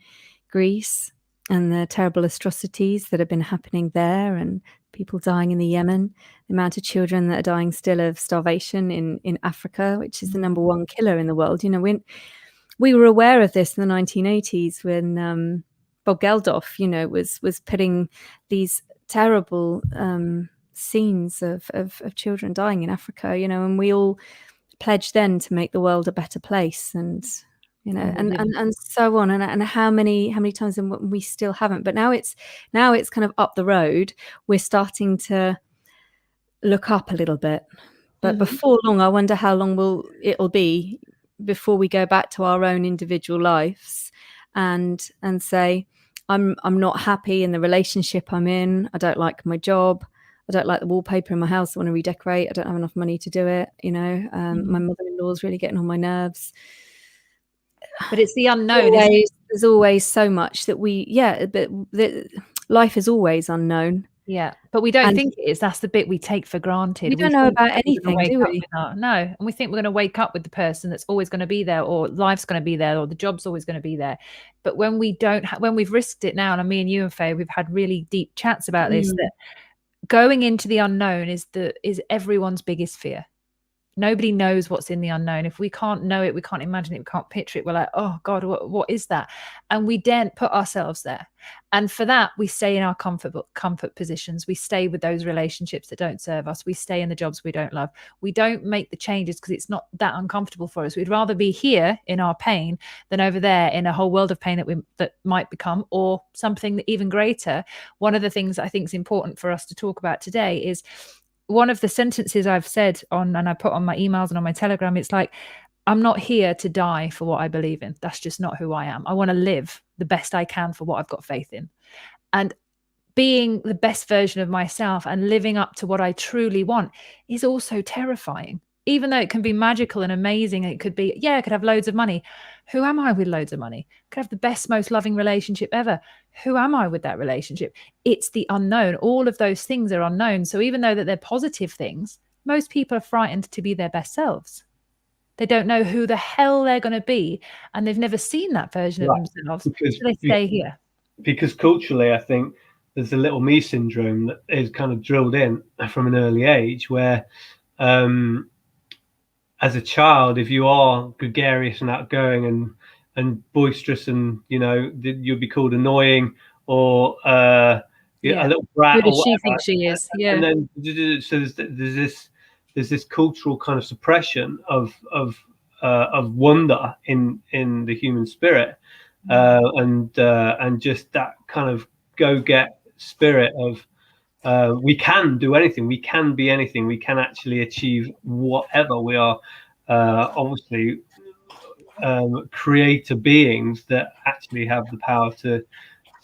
Greece and the terrible atrocities that have been happening there, and people dying in the Yemen, the amount of children that are dying still of starvation in Africa, which is the number one killer in the world. We were aware of this in the 1980s when Bob Geldof, was putting these terrible scenes of children dying in Africa, and we all pledged then to make the world a better place, and and so on, and how many times, and we still haven't. But now it's kind of up the road. We're starting to look up a little bit, but before long, I wonder how long it'll be before we go back to our own individual lives and say, I'm not happy in the relationship I'm in. I don't like my job. I don't like the wallpaper in my house. I want to redecorate. I don't have enough money to do it. My mother-in-law is really getting on my nerves. But it's the unknown. There's always so much that life is always unknown. Yeah, but we don't think it is. That's the bit we take for granted. We don't know about anything, do we? No, and we think we're going to wake up with the person that's always going to be there, or life's going to be there, or the job's always going to be there. But when we don't, when we've risked it now, and me and you and Faye, we've had really deep chats about this. That going into the unknown is everyone's biggest fear. Nobody knows what's in the unknown. If we can't know it, we can't imagine it, we can't picture it. We're like, oh God, what is that? And we daren't put ourselves there. And for that, we stay in our comfort positions. We stay with those relationships that don't serve us. We stay in the jobs we don't love. We don't make the changes because it's not that uncomfortable for us. We'd rather be here in our pain than over there in a whole world of pain that might become, or something even greater. One of the things I think is important for us to talk about today is one of the sentences I've said and I put on my emails and on my Telegram. It's like, I'm not here to die for what I believe in. That's just not who I am. I want to live the best I can for what I've got faith in. And being the best version of myself and living up to what I truly want is also terrifying. Even though it can be magical and amazing, it could be, yeah, I could have loads of money. Who am I with loads of money? Could have the best, most loving relationship ever. Who am I with that relationship? It's the unknown. All of those things are unknown. So even though that they're positive things, most people are frightened to be their best selves. They don't know who the hell they're going to be, and they've never seen that version of themselves. So they stay here. Because culturally, I think there's a little me syndrome that is kind of drilled in from an early age, where as a child, if you are gregarious and outgoing and boisterous, and you'll be called annoying or a little brat. Who does she think she is? Yeah. And then so there's this cultural kind of suppression of wonder in the human spirit, and just that kind of go-get spirit of we can do anything, we can be anything, we can actually achieve whatever. We are obviously creator beings that actually have the power to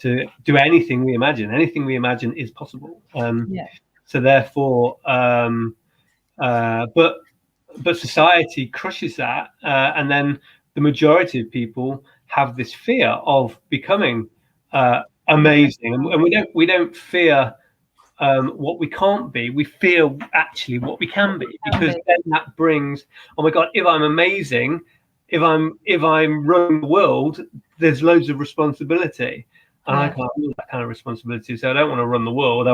do anything we imagine. Anything we imagine is possible. So therefore, but society crushes that, and then the majority of people have this fear of becoming amazing, and we don't fear what we can't be. We fear actually what we can be, because then that brings, oh my God, if I'm amazing, if I'm running the world, there's loads of responsibility, and I can't do that kind of responsibility. So I don't want to run the world.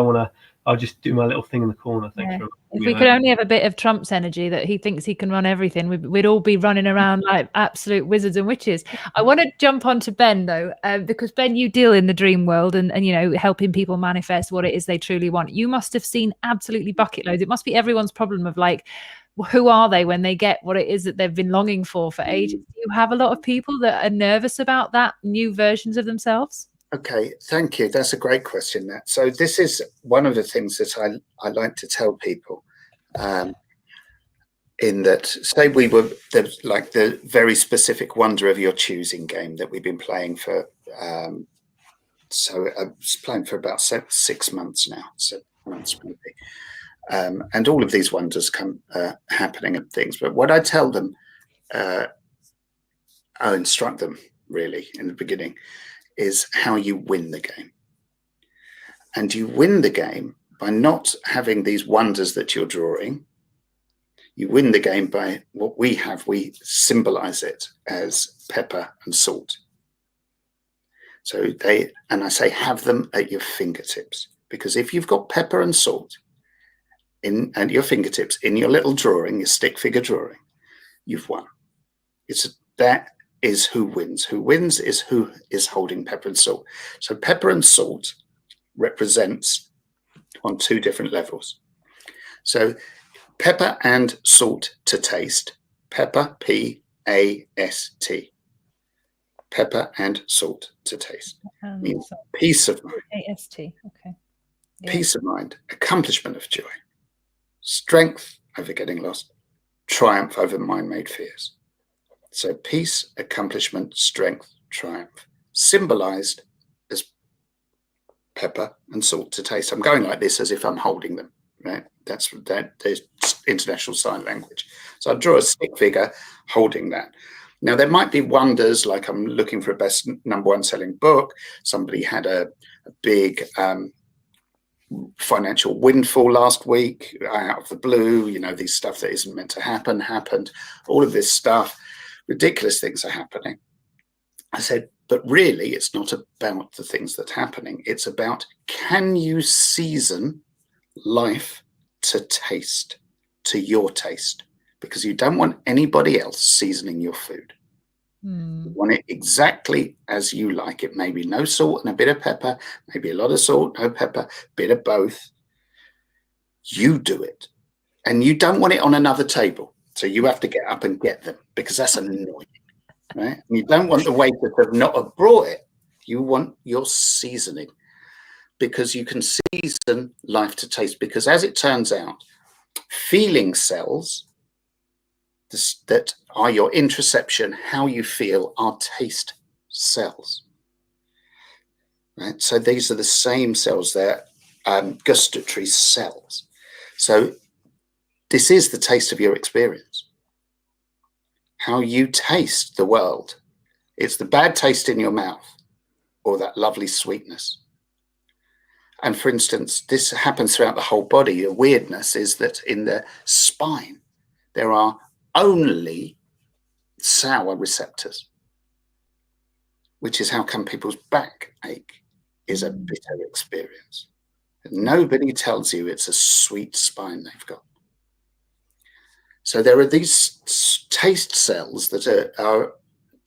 I'll just do my little thing in the corner. Thanks for if we could only have a bit of Trump's energy, that he thinks he can run everything, we'd all be running around like absolute wizards and witches. I want to jump on to Ben, though, because Ben, you deal in the dream world and helping people manifest what it is they truly want. You must have seen absolutely bucket loads. It must be everyone's problem of like, who are they when they get what it is that they've been longing for ages? Do you have a lot of people that are nervous about that, new versions of themselves? Okay, thank you. That's a great question. So this is one of the things that I like to tell people, in that, say there's like the very specific Wonder of Your Choosing game that we've been playing for, so I was playing for about 6 months now, 7 months maybe, and all of these wonders come happening and things. But what I tell them, I instruct them really in the beginning, is how you win the game. And you win the game by not having these wonders that you're drawing. You win the game by what we have. We symbolize it as pepper and salt. So I say, have them at your fingertips, because if you've got pepper and salt at your fingertips in your little drawing, your stick figure drawing, you've won. That is who wins. Who wins is who is holding pepper and salt. So pepper and salt represents on 2 different levels. So pepper and salt to taste. Pepper, P-A-S-T. Pepper and salt to taste means peace of mind. A-S-T. Okay. Yeah. Peace of mind, accomplishment of joy, strength over getting lost, triumph over mind-made fears. So peace, accomplishment, strength, triumph, symbolized as pepper and salt to taste. I'm going like this as if I'm holding them, right? That's international sign language. So I draw a stick figure holding that. Now, there might be wonders, like I'm looking for a best #1 selling book. Somebody had a big financial windfall last week out of the blue. These stuff that isn't meant to happen happened. All of this stuff. Ridiculous things are happening. I said, but really, it's not about the things that are happening. It's about, can you season life to taste, to your taste? Because you don't want anybody else seasoning your food. You want it exactly as you like it. Maybe no salt and a bit of pepper, maybe a lot of salt, no pepper, bit of both. You do it. And you don't want it on another table. So you have to get up and get them, because that's annoying, right? And you don't want the waiter to not have brought it. You want your seasoning, because you can season life to taste. Because as it turns out, feeling cells that are your interoception, how you feel, are taste cells. right? So these are the same cells. They're gustatory cells. So this is the taste of your experience. How you taste the world. It's the bad taste in your mouth or that lovely sweetness. And for instance, this happens throughout the whole body. The weirdness is that in the spine, there are only sour receptors, which is how come people's backache is a bitter experience. Nobody tells you it's a sweet spine they've got. So there are these taste cells that are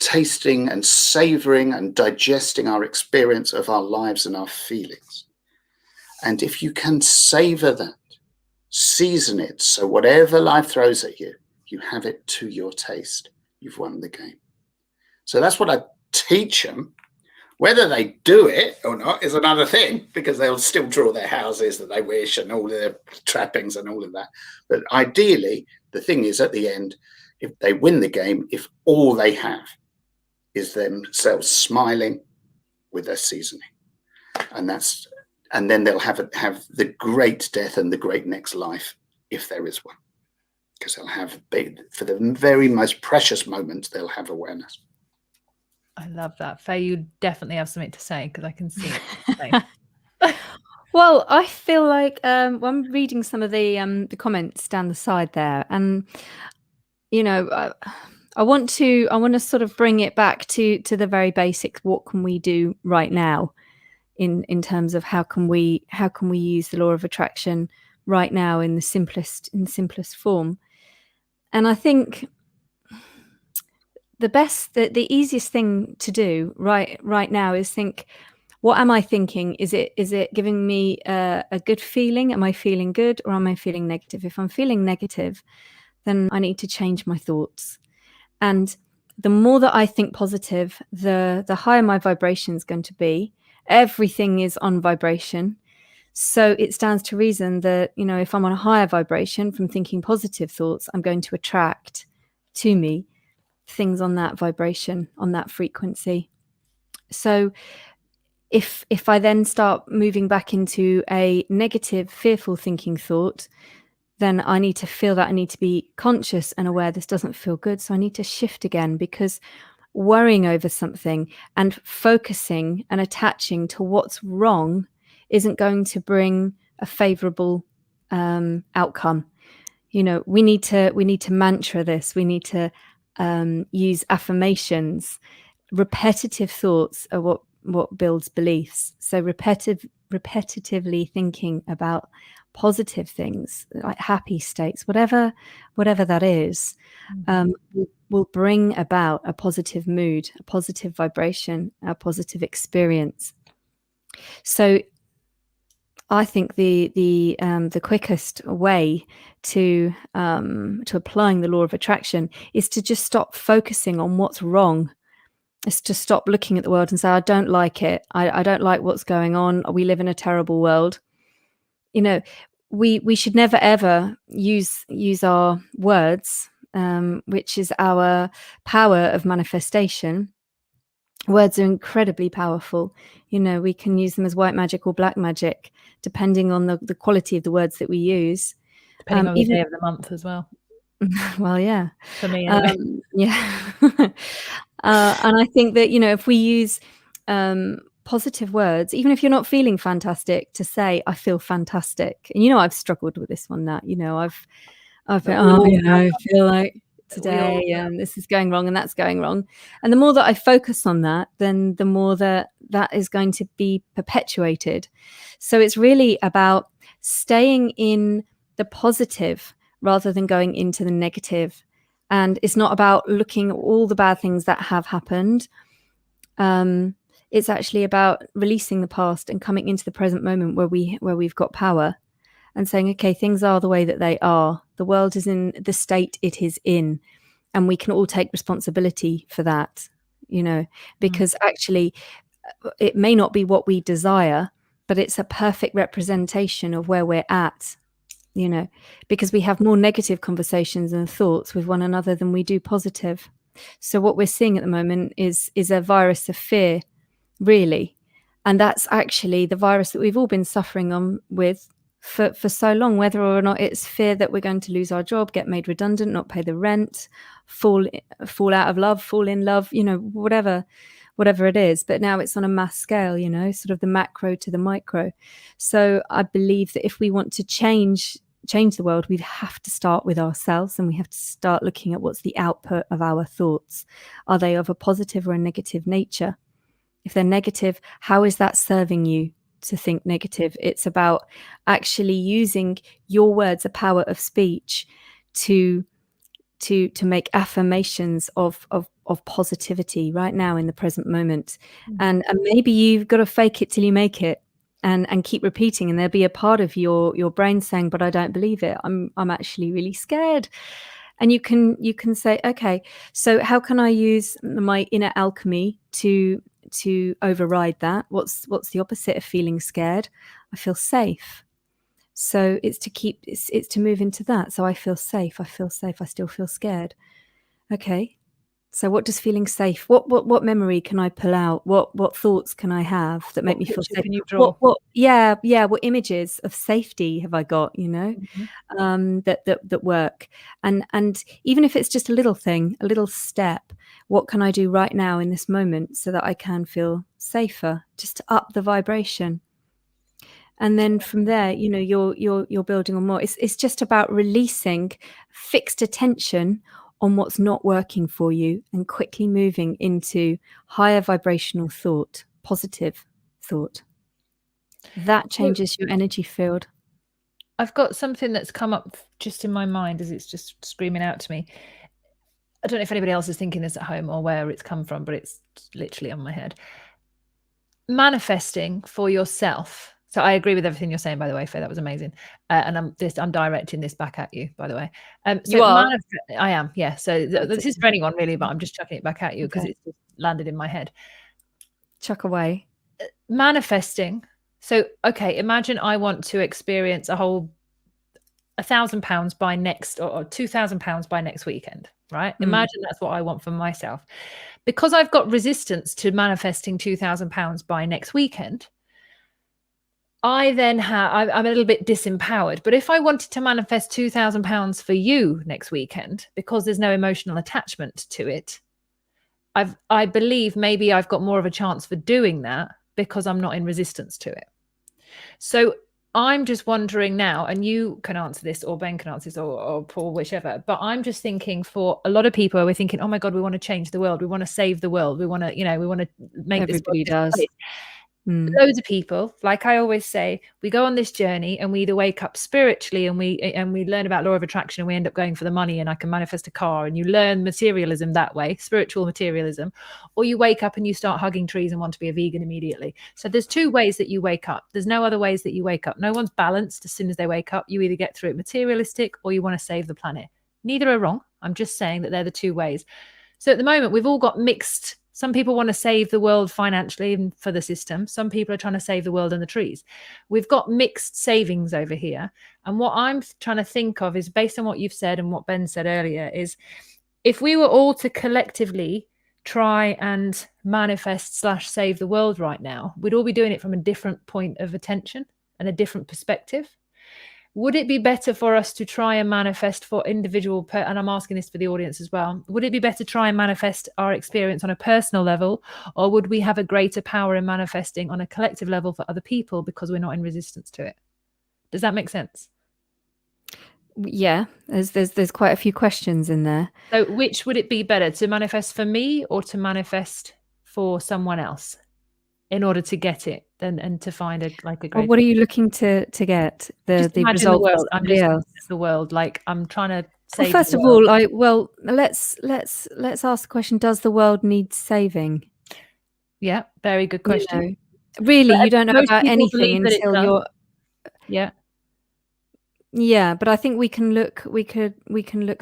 tasting and savoring and digesting our experience of our lives and our feelings. And if you can savor that, season it, so whatever life throws at you, you have it to your taste. You've won the game. So that's what I teach them. Whether they do it or not is another thing, because they'll still draw their houses that they wish and all their trappings and all of that. But ideally, the thing is at the end, if they win the game, if all they have is themselves smiling with their seasoning, and then they'll have the great death and the great next life, if there is one, because they'll have, for the very most precious moments, they'll have awareness. I love that. Faye, you definitely have something to say, because I can see it. Well, I feel like I'm reading some of the comments down the side there, and you know, I want to sort of bring it back to the very basics. What can we do right now, in terms of how can we use the law of attraction right now in the simplest form? And I think the easiest thing to do right now is think, what am I thinking? Is it giving me a good feeling? Am I feeling good, or am I feeling negative? If I'm feeling negative, then I need to change my thoughts. And the more that I think positive, the higher my vibration is going to be. Everything is on vibration. So it stands to reason that, you know, if I'm on a higher vibration from thinking positive thoughts, I'm going to attract to me things on that vibration, on that frequency. So if I then start moving back into a negative, fearful thinking thought, then I need to feel that. I need to be conscious and aware this doesn't feel good. So I need to shift again, because worrying over something and focusing and attaching to what's wrong isn't going to bring a favorable outcome. You know, we need to mantra this. We need to use affirmations. Repetitive thoughts are what builds beliefs. So repetitively thinking about positive things, like happy states, whatever that is, will bring about a positive mood, a positive vibration, a positive experience. So I think the quickest way to applying the law of attraction is to just stop focusing on what's wrong. Is to stop looking at the world and say, I don't like it. I don't like what's going on. We live in a terrible world. You know, we should never ever use our words, which is our power of manifestation. Words are incredibly powerful. You know, we can use them as white magic or black magic, depending on the quality of the words that we use. Depending on the day of the month as well. Well, yeah. For me, anyway. Yeah. And I think that, you know, if we use positive words, even if you're not feeling fantastic, to say, I feel fantastic. And, you know, I've struggled with this one, that, you know, I've been, you know, I feel like today this is going wrong and that's going wrong. And the more that I focus on that, then the more that is going to be perpetuated. So it's really about staying in the positive rather than going into the negative. And it's not about looking at all the bad things that have happened. It's actually about releasing the past and coming into the present moment where we've got power, and saying, okay, things are the way that they are. The world is in the state it is in, and we can all take responsibility for that, you know, because actually it may not be what we desire, but it's a perfect representation of where we're at. You know, because we have more negative conversations and thoughts with one another than we do positive. So what we're seeing at the moment is a virus of fear, really. And that's actually the virus that we've all been suffering on with for so long, whether or not it's fear that we're going to lose our job, get made redundant, not pay the rent, fall out of love, fall in love, whatever it is. But now it's on a mass scale, sort of the macro to the micro. So I believe that if we want to change the world, we have to start with ourselves, and we have to start looking at what's the output of our thoughts. Are they of a positive or a negative nature? If they're negative, how is that serving you to think negative? It's about actually using your words, the power of speech, to make affirmations of positivity right now in the present moment. And maybe you've got to fake it till you make it, and keep repeating, and there'll be a part of your brain saying, but I don't believe it. I'm actually really scared. And you can say, okay, so how can I use my inner alchemy to override that? What's the opposite of feeling scared? I feel safe. So it's to move into that. So I feel safe. I still feel scared. Okay. So what does feeling safe? What memory can I pull out? What thoughts can I have that make me feel safe? Can you draw? What images of safety have I got? That work. And even if it's just a little thing, a little step, what can I do right now in this moment so that I can feel safer? Just to up the vibration. And then from there, you're building on more. It's just about releasing fixed attention on what's not working for you and quickly moving into higher vibrational thought, positive thought. That changes your energy field. I've got something that's come up just in my mind as it's just screaming out to me. I don't know if anybody else is thinking this at home or where it's come from, but it's literally on my head. Manifesting for yourself. So I agree with everything you're saying, by the way, Faye. That was amazing. And I'm directing this back at you, by the way. You are? I am, yeah. So this is for anyone, really, but I'm just chucking it back at you because it's just landed in my head. Chuck away. Manifesting. So, okay, imagine I want to experience a whole £1,000 by next, or £2,000 by next weekend, right? Imagine that's what I want for myself. Because I've got resistance to manifesting £2,000 by next weekend, I'm a little bit disempowered. But if I wanted to manifest £2,000 for you next weekend, because there's no emotional attachment to it, I believe maybe I've got more of a chance for doing that because I'm not in resistance to it. So I'm just wondering now, and you can answer this, or Ben can answer this, or Paul, whichever, but I'm just thinking for a lot of people, we're thinking, oh my God, we want to change the world. We want to save the world. We want to, make this world. Everybody does. Loads of people, like I always say, we go on this journey and we either wake up spiritually and we learn about law of attraction and we end up going for the money and I can manifest a car, and you learn materialism that way, spiritual materialism, or you wake up and you start hugging trees and want to be a vegan immediately. So there's two ways that you wake up. There's no other ways that you wake up. No one's balanced as soon as they wake up. You either get through it materialistic or you want to save the planet. Neither are wrong. I'm just saying that they're the two ways. So at the moment, we've all got mixed. Some people want to save the world financially and for the system. Some people are trying to save the world and the trees. We've got mixed savings over here. And what I'm trying to think of is, based on what you've said and what Ben said earlier, is if we were all to collectively try and manifest / save the world right now, we'd all be doing it from a different point of attention and a different perspective. Would it be better for us to try and manifest for individual, and I'm asking this for the audience as well, would it be better to try and manifest our experience on a personal level, or would we have a greater power in manifesting on a collective level for other people because we're not in resistance to it? Does that make sense? Yeah, there's quite a few questions in there. So which would it be better, to manifest for me or to manifest for someone else in order to get it and to find a great... Well, what are you looking to get? The result? The world. I'm just the world. Like, I'm trying to save. Well, first of all, let's ask the question: does the world need saving? Yeah, very good question. Really, you don't know about anything until you're. Yeah, but I think we can look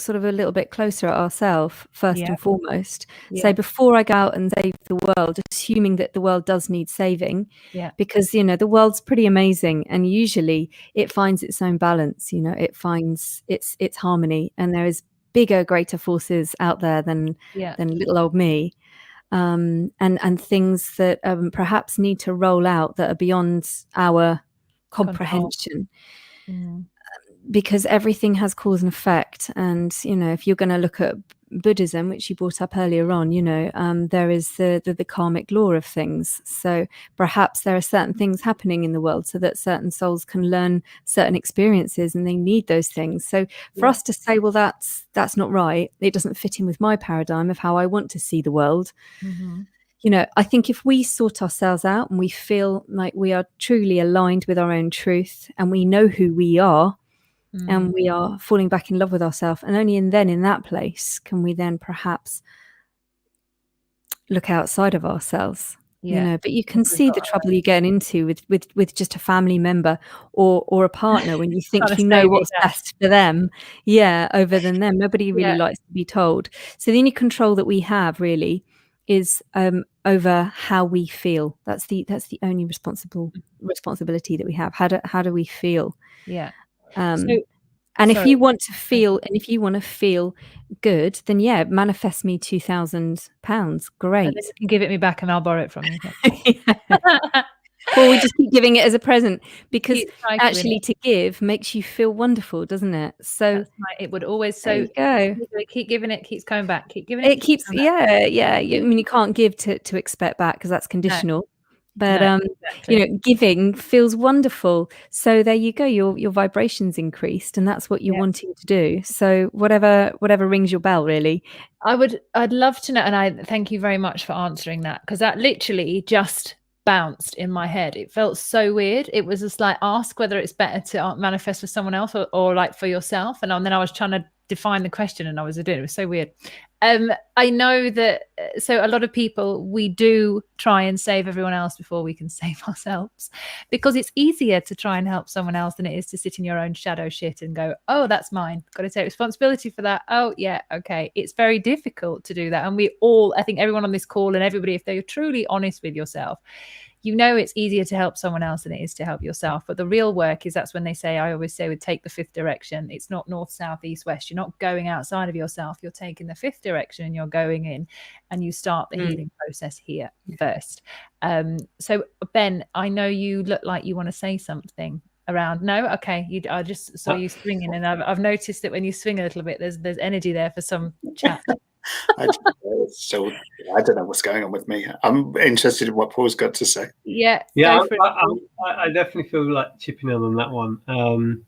sort of a little bit closer at ourselves first and foremost. Say, before I go out and save the world, assuming that the world does need saving, because the world's pretty amazing, and usually it finds its own balance. It finds its harmony, and there is bigger, greater forces out there than little old me. and things that perhaps need to roll out that are beyond our comprehension. Because everything has cause and effect. And, if you're going to look at Buddhism, which you brought up earlier on, there is the karmic law of things. So perhaps there are certain things happening in the world so that certain souls can learn certain experiences, and they need those things. So for us to say, well, that's not right, it doesn't fit in with my paradigm of how I want to see the world. I think if we sort ourselves out and we feel like we are truly aligned with our own truth, and we know who we are, and we are falling back in love with ourselves, and only in that place can we then perhaps look outside of ourselves. But you can see the trouble you get into with just a family member or a partner when you think you know what's best for them, over than them. Nobody really likes to be told. So the only control that we have really is over how we feel. That's the only responsibility that we have. How do we feel? And if you want to feel good, then manifest me £2,000. Great. And then you can give it me back and I'll borrow it from you. Well, we just keep giving it as a present, because actually to give makes you feel wonderful, doesn't it? So it would always. So there you go. Keep giving it, keeps coming back. Keep giving it. It keeps. I mean, you can't give to expect back, because that's conditional. No. But exactly. Giving feels wonderful. So there you go. Your vibrations increased, and that's what you're wanting to do. So whatever rings your bell, really. I'd love to know, and I thank you very much for answering that, because that literally just bounced in my head. It felt so weird. It was just like, ask whether it's better to manifest for someone else or like for yourself. And then I was trying to define the question, and I was doing it. It was so weird. I know that so a lot of people, we do try and save everyone else before we can save ourselves, because it's easier to try and help someone else than it is to sit in your own shadow shit and go, oh, that's mine, got to take responsibility for that. Oh yeah, okay. It's very difficult to do that. And we all, I think everyone on this call and everybody, if they're truly honest with yourself, it's easier to help someone else than it is to help yourself. But the real work is, that's when they say, I always say, would take the fifth direction. It's not north, south, east, west. You're not going outside of yourself. You're taking the fifth direction, and you're going in, and you start the healing process here first. So Ben, I know you look like you want to say something around. No, okay. I just saw you swinging, and I've noticed that when you swing a little bit, there's energy there for some chat. I don't know what's going on with me. I'm interested in what Paul's got to say. I definitely feel like chipping in on that one.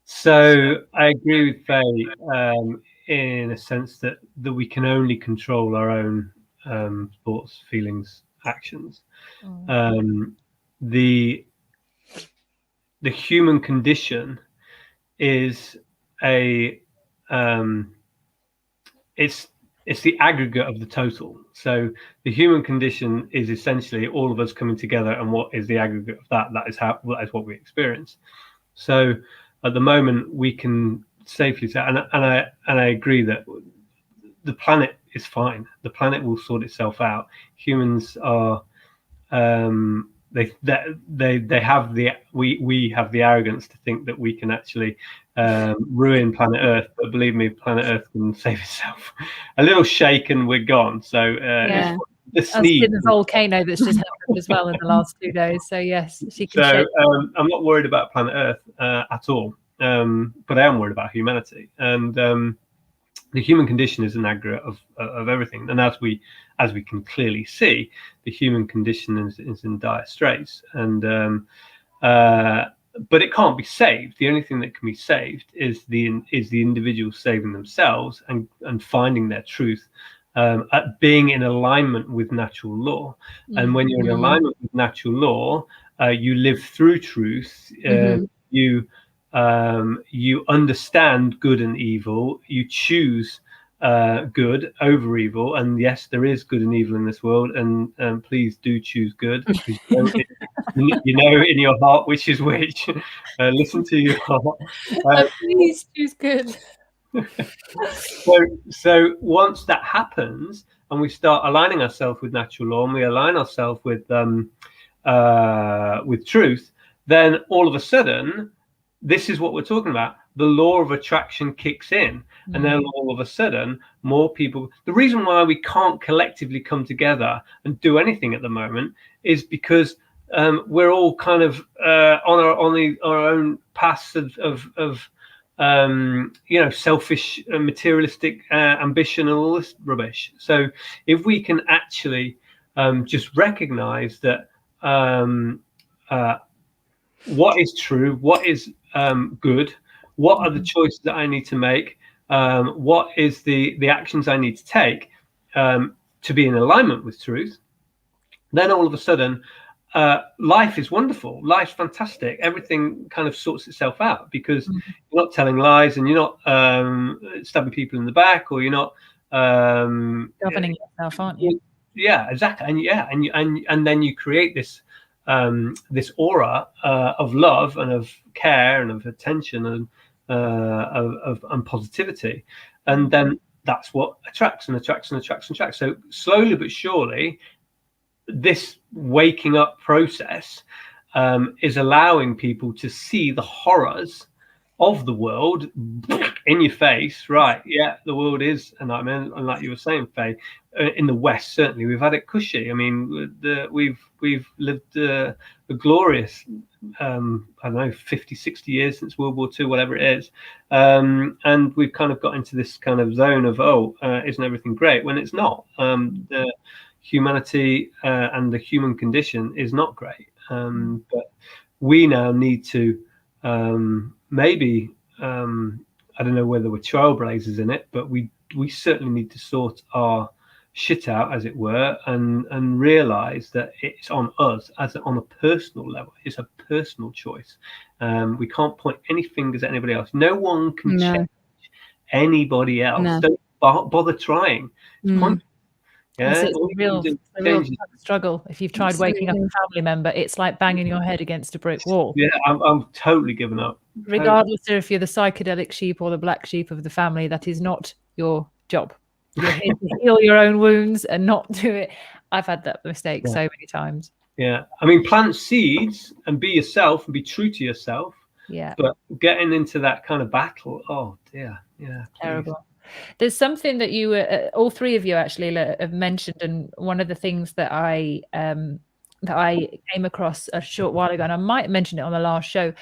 So I agree with Faye in a sense that we can only control our own thoughts, feelings, actions. The human condition is it's the aggregate of the total. So the human condition is essentially all of us coming together, and what is the aggregate of that? That is what we experience. So at the moment, we can safely say, and I agree that the planet is fine. The planet will sort itself out. Humans are we have the arrogance to think that we can actually ruin planet Earth, but believe me, planet Earth can save itself. A little shake and we're gone. So the sneeze, the volcano that's just happened as well in the last 2 days. So yes, she can. So I'm not worried about planet Earth at all, but I am worried about humanity. And the human condition is an aggregate of everything, and as we can clearly see, the human condition is in dire straits, and but it can't be saved. The only thing that can be saved is the individual saving themselves and finding their truth, at being in alignment with natural law. And when you're in alignment with natural law, you live through truth. You understand good and evil. You choose good over evil, and yes, there is good and evil in this world, and please do choose good, because you know in your heart which is which. Listen to your heart. Please choose good. So once that happens, and we start aligning ourselves with natural law, and we align ourselves with truth, then all of a sudden, this is what we're talking about. the law of attraction kicks in, and then all of a sudden more people. The reason why we can't collectively come together and do anything at the moment is because we're all kind of on our own paths of selfish materialistic ambition and all this rubbish. So if we can actually just recognize that what is true, what is good, what are the choices that I need to make, what is the actions I need to take to be in alignment with truth, then all of a sudden life is wonderful, life's fantastic, everything kind of sorts itself out, because you're not telling lies, and you're not stabbing people in the back, or you're not governing yourself, aren't you? Yeah, exactly. And then you create this this aura of love and of care and of attention and of positivity, and then that's what attracts and attracts and attracts and attracts. So slowly but surely, this waking up process is allowing people to see the horrors of the world in your face. Right? Yeah, the world is a nightmare, and like you were saying, Faye, in the West certainly we've had it cushy. I mean, we've lived a glorious I don't know, 50, 60 years since World War II, whatever it is, and we've kind of got into this kind of zone of isn't everything great, when it's not. The humanity and the human condition is not great, but we now need to maybe I don't know whether we're trailblazers in it, but we certainly need to sort our shit out, as it were, and realize that it's on us on a personal level. It's a personal choice. We can't point any fingers at anybody else. No one can change anybody else. No. Don't bother trying. It's pointless. Yeah, it's a real struggle. If you've tried waking up a family member, it's like banging your head against a brick wall. Yeah, I'm totally given up. Regardless of if you're the psychedelic sheep or the black sheep of the family, that is not your job. You're here to heal your own wounds and not do it. I've had that mistake so many times. Yeah, I mean, plant seeds and be yourself and be true to yourself. Yeah, but getting into that kind of battle, oh dear, yeah, terrible. Please. There's something that you, all three of you actually have mentioned, and one of the things that I came across a short while ago, and I might have mentioned it on the last show.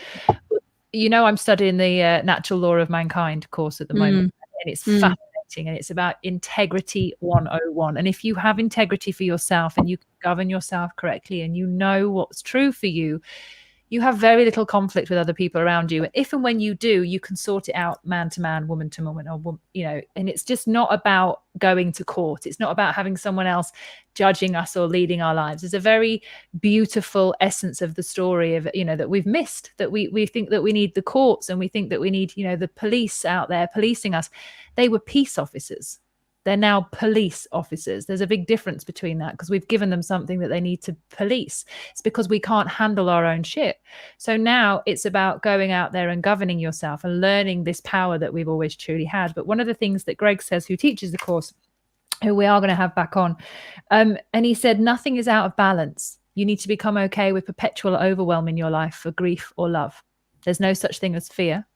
You know, I'm studying the Natural Law of Mankind course at the moment, and it's fascinating, and it's about integrity 101. And if you have integrity for yourself and you can govern yourself correctly, and you know what's true for you, you have very little conflict with other people around you. And if and when you do, you can sort it out man to man, woman to woman, or, you know, and it's just not about going to court. It's not about having someone else judging us or leading our lives. There's a very beautiful essence of the story of, you know, that we've missed, that we think that we need the courts, and we think that we need, you know, the police out there policing us. They were peace officers. They're now police officers. There's a big difference between that, because we've given them something that they need to police. It's because we can't handle our own shit. So now it's about going out there and governing yourself and learning this power that we've always truly had. But one of the things that Greg says, who teaches the course, who we are going to have back on, and he said, nothing is out of balance. You need to become okay with perpetual overwhelm in your life for grief or love. There's no such thing as fear.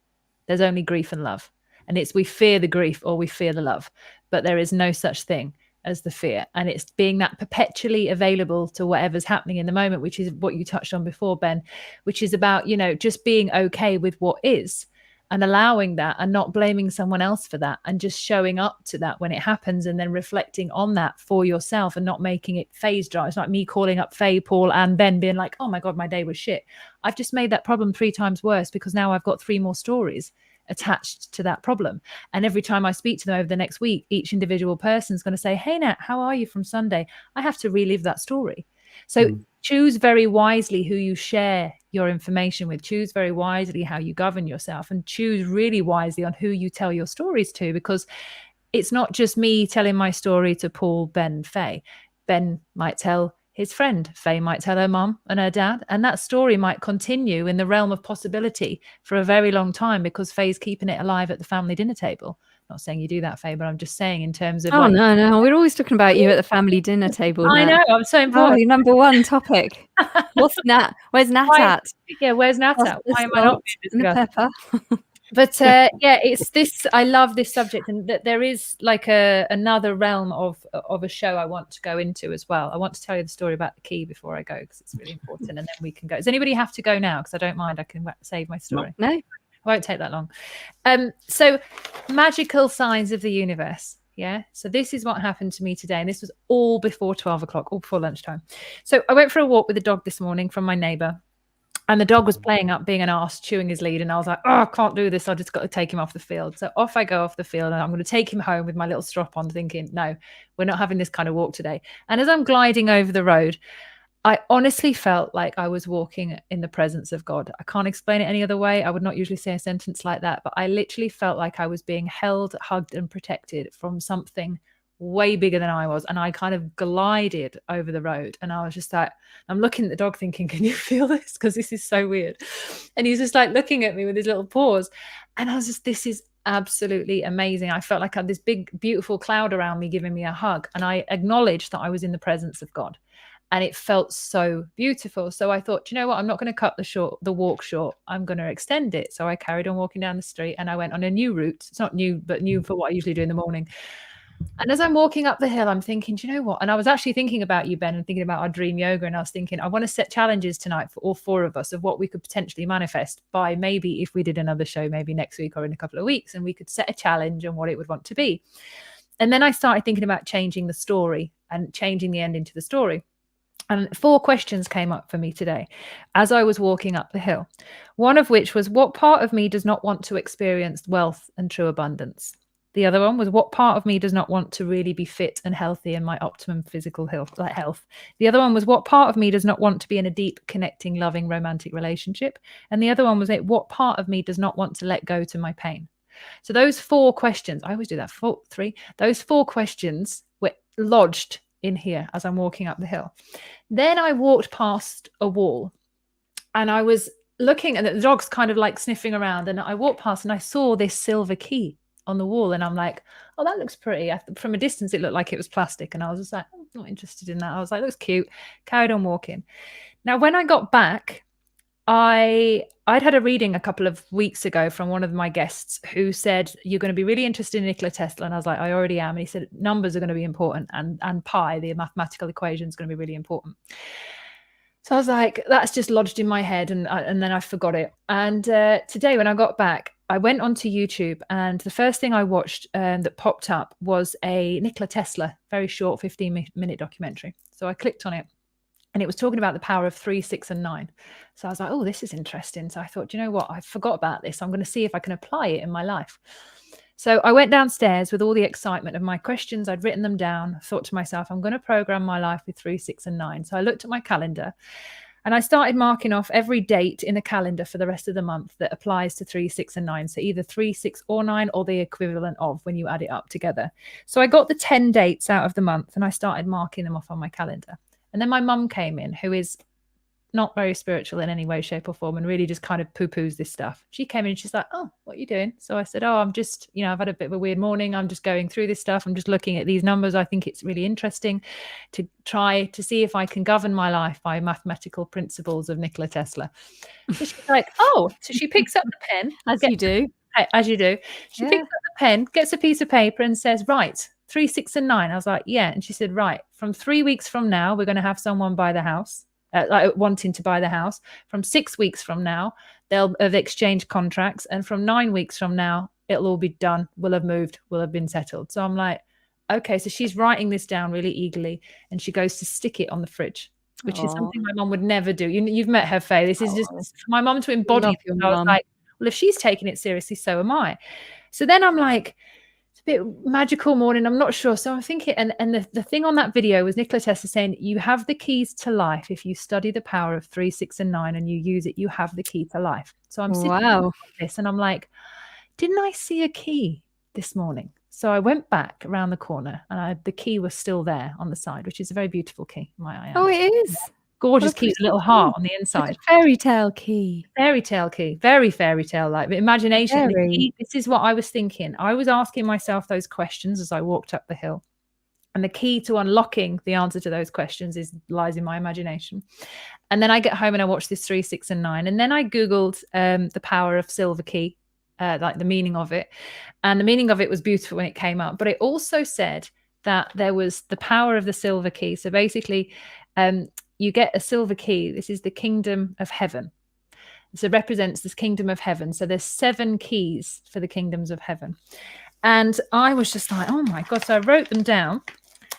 There's only grief and love. And it's we fear the grief or we fear the love. But there is no such thing as the fear. And it's being that perpetually available to whatever's happening in the moment, which is what you touched on before, Ben, which is about, you know, just being okay with what is and allowing that and not blaming someone else for that, and just showing up to that when it happens, and then reflecting on that for yourself and not making it phase drive. It's like me calling up Faye, Paul and Ben being like, oh my God, my day was shit. I've just made that problem 3 times worse, because now I've got 3 more stories attached to that problem. And every time I speak to them over the next week, each individual person is going to say, hey Nat, how are you from Sunday? I have to relive that story. So choose very wisely who you share your information with. Choose very wisely how you govern yourself, and choose really wisely on who you tell your stories to, because it's not just me telling my story to Paul, Ben, Faye. Ben might tell his friend, Faye might tell her mom and her dad, and that story might continue in the realm of possibility for a very long time, because Faye's keeping it alive at the family dinner table. Not saying you do that, Faye, but I'm just saying in terms of no, we're always talking about you at the family dinner table. I know, I'm so important. Your number one topic. What's Nat? Where's Nat at? Yeah, where's Nat at? Why am I not being discussed? But yeah, it's this. I love this subject, and that there is like another realm of a show I want to go into as well. I want to tell you the story about the key before I go, because it's really important, and then we can go. Does anybody have to go now? Because I don't mind. I can save my story. No, it won't take that long. So magical signs of the universe. Yeah. So this is what happened to me today, and this was all before 12 o'clock, all before lunchtime. So I went for a walk with the dog this morning from my neighbor. And the dog was playing up, being an arse, chewing his lead. And I was like, oh, I can't do this. I just got to take him off the field. So off I go off the field, and I'm going to take him home with my little strap on, thinking, no, we're not having this kind of walk today. And as I'm gliding over the road, I honestly felt like I was walking in the presence of God. I can't explain it any other way. I would not usually say a sentence like that, but I literally felt like I was being held, hugged, and protected from something way bigger than I was. And I kind of glided over the road, and I was just like, I'm looking at the dog thinking, can you feel this? Because this is so weird. And he's just like looking at me with his little paws. And I was just, this is absolutely amazing. I felt like I had this big, beautiful cloud around me giving me a hug. And I acknowledged that I was in the presence of God. And it felt so beautiful. So I thought, you know what? I'm not going to cut the walk short. I'm going to extend it. So I carried on walking down the street, and I went on a new route. It's not new, but new for what I usually do in the morning. And as I'm walking up the hill, I'm thinking, do you know what? And I was actually thinking about you, Ben, and thinking about our dream yoga. And I was thinking, I want to set challenges tonight for all four of us of what we could potentially manifest by, maybe if we did another show, maybe next week or in a couple of weeks, and we could set a challenge on what it would want to be. And then I started thinking about changing the story and changing the ending to the story. And 4 questions came up for me today as I was walking up the hill. One of which was, what part of me does not want to experience wealth and true abundance? The other one was, what part of me does not want to really be fit and healthy in my optimum physical health? The other one was, what part of me does not want to be in a deep, connecting, loving, romantic relationship? And the other one was, what part of me does not want to let go to my pain? So those 4 questions, I always do that, 3. Those 4 questions were lodged in here as I'm walking up the hill. Then I walked past a wall, and I was looking, and the dog's kind of like sniffing around, and I walked past and I saw this silver key on the wall, and I'm like, oh, that looks pretty. From a distance it looked like it was plastic, and I was just like, I'm not interested in that. I was like, looks cute. Carried on walking. Now when I got back, I'd had a reading a couple of weeks ago from one of my guests who said, you're going to be really interested in Nikola Tesla. And I was like, I already am. And he said, numbers are going to be important, and pi, the mathematical equation, is going to be really important. So I was like, that's just lodged in my head, and then I forgot it. And today when I got back, I went onto YouTube, and the first thing I watched that popped up was a Nikola Tesla, very short 15-minute documentary. So I clicked on it, and it was talking about the power of 3, 6, and 9. So I was like, oh, this is interesting. So I thought, you know what? I forgot about this. I'm going to see if I can apply it in my life. So I went downstairs with all the excitement of my questions. I'd written them down. I thought to myself, I'm going to program my life with 3, 6, and 9. So I looked at my calendar, and I started marking off every date in the calendar for the rest of the month that applies to 3, 6, and 9. So either 3, 6, or 9, or the equivalent of when you add it up together. So I got the 10 dates out of the month, and I started marking them off on my calendar. And then my mum came in, who is not very spiritual in any way, shape, or form, and really just kind of poo-poos this stuff. She came in and she's like, oh, what are you doing? So I said, oh, I'm just, I've had a bit of a weird morning. I'm just going through this stuff. I'm just looking at these numbers. I think it's really interesting to try to see if I can govern my life by mathematical principles of Nikola Tesla. So she's like, oh, so she picks up the pen. As you do. She picks up the pen, gets a piece of paper, and says, right, 3, 6, and 9. I was like, yeah. And she said, right, from 3 weeks from now, we're going to have someone buy the house. Wanting to buy the house. From 6 weeks from now, they'll have exchanged contracts, and from 9 weeks from now, it'll all be done. We'll have moved. We'll have been settled. So I'm like, okay. So she's writing this down really eagerly, and she goes to stick it on the fridge, which is something my mum would never do. You've met her, Faye. This is just for my mum to embody. I was like, well, if she's taking it seriously, so am I. So then I'm like, a bit magical morning, I'm not sure. So I'm thinking, and the thing on that video was Nikola Tesla saying, you have the keys to life. If you study the power of 3, 6, and 9 and you use it, you have the key to life. So I'm sitting like this, and I'm like, didn't I see a key this morning? So I went back around the corner, and the key was still there on the side, which is a very beautiful key in my eye. Oh, it is. Gorgeous key, a little heart on the inside. Fairy tale key. Fairy tale key. Very fairy tale like. But imagination. This is what I was thinking. I was asking myself those questions as I walked up the hill. And the key to unlocking the answer to those questions lies in my imagination. And then I get home and I watch this 3, 6, and 9. And then I Googled the power of silver key. like the meaning of it. And the meaning of it was beautiful when it came up. But it also said that there was the power of the silver key. So basically, you get a silver key. This is the kingdom of heaven. So it represents this kingdom of heaven. So there's 7 keys for the kingdoms of heaven. And I was just like, oh my God. So I wrote them down.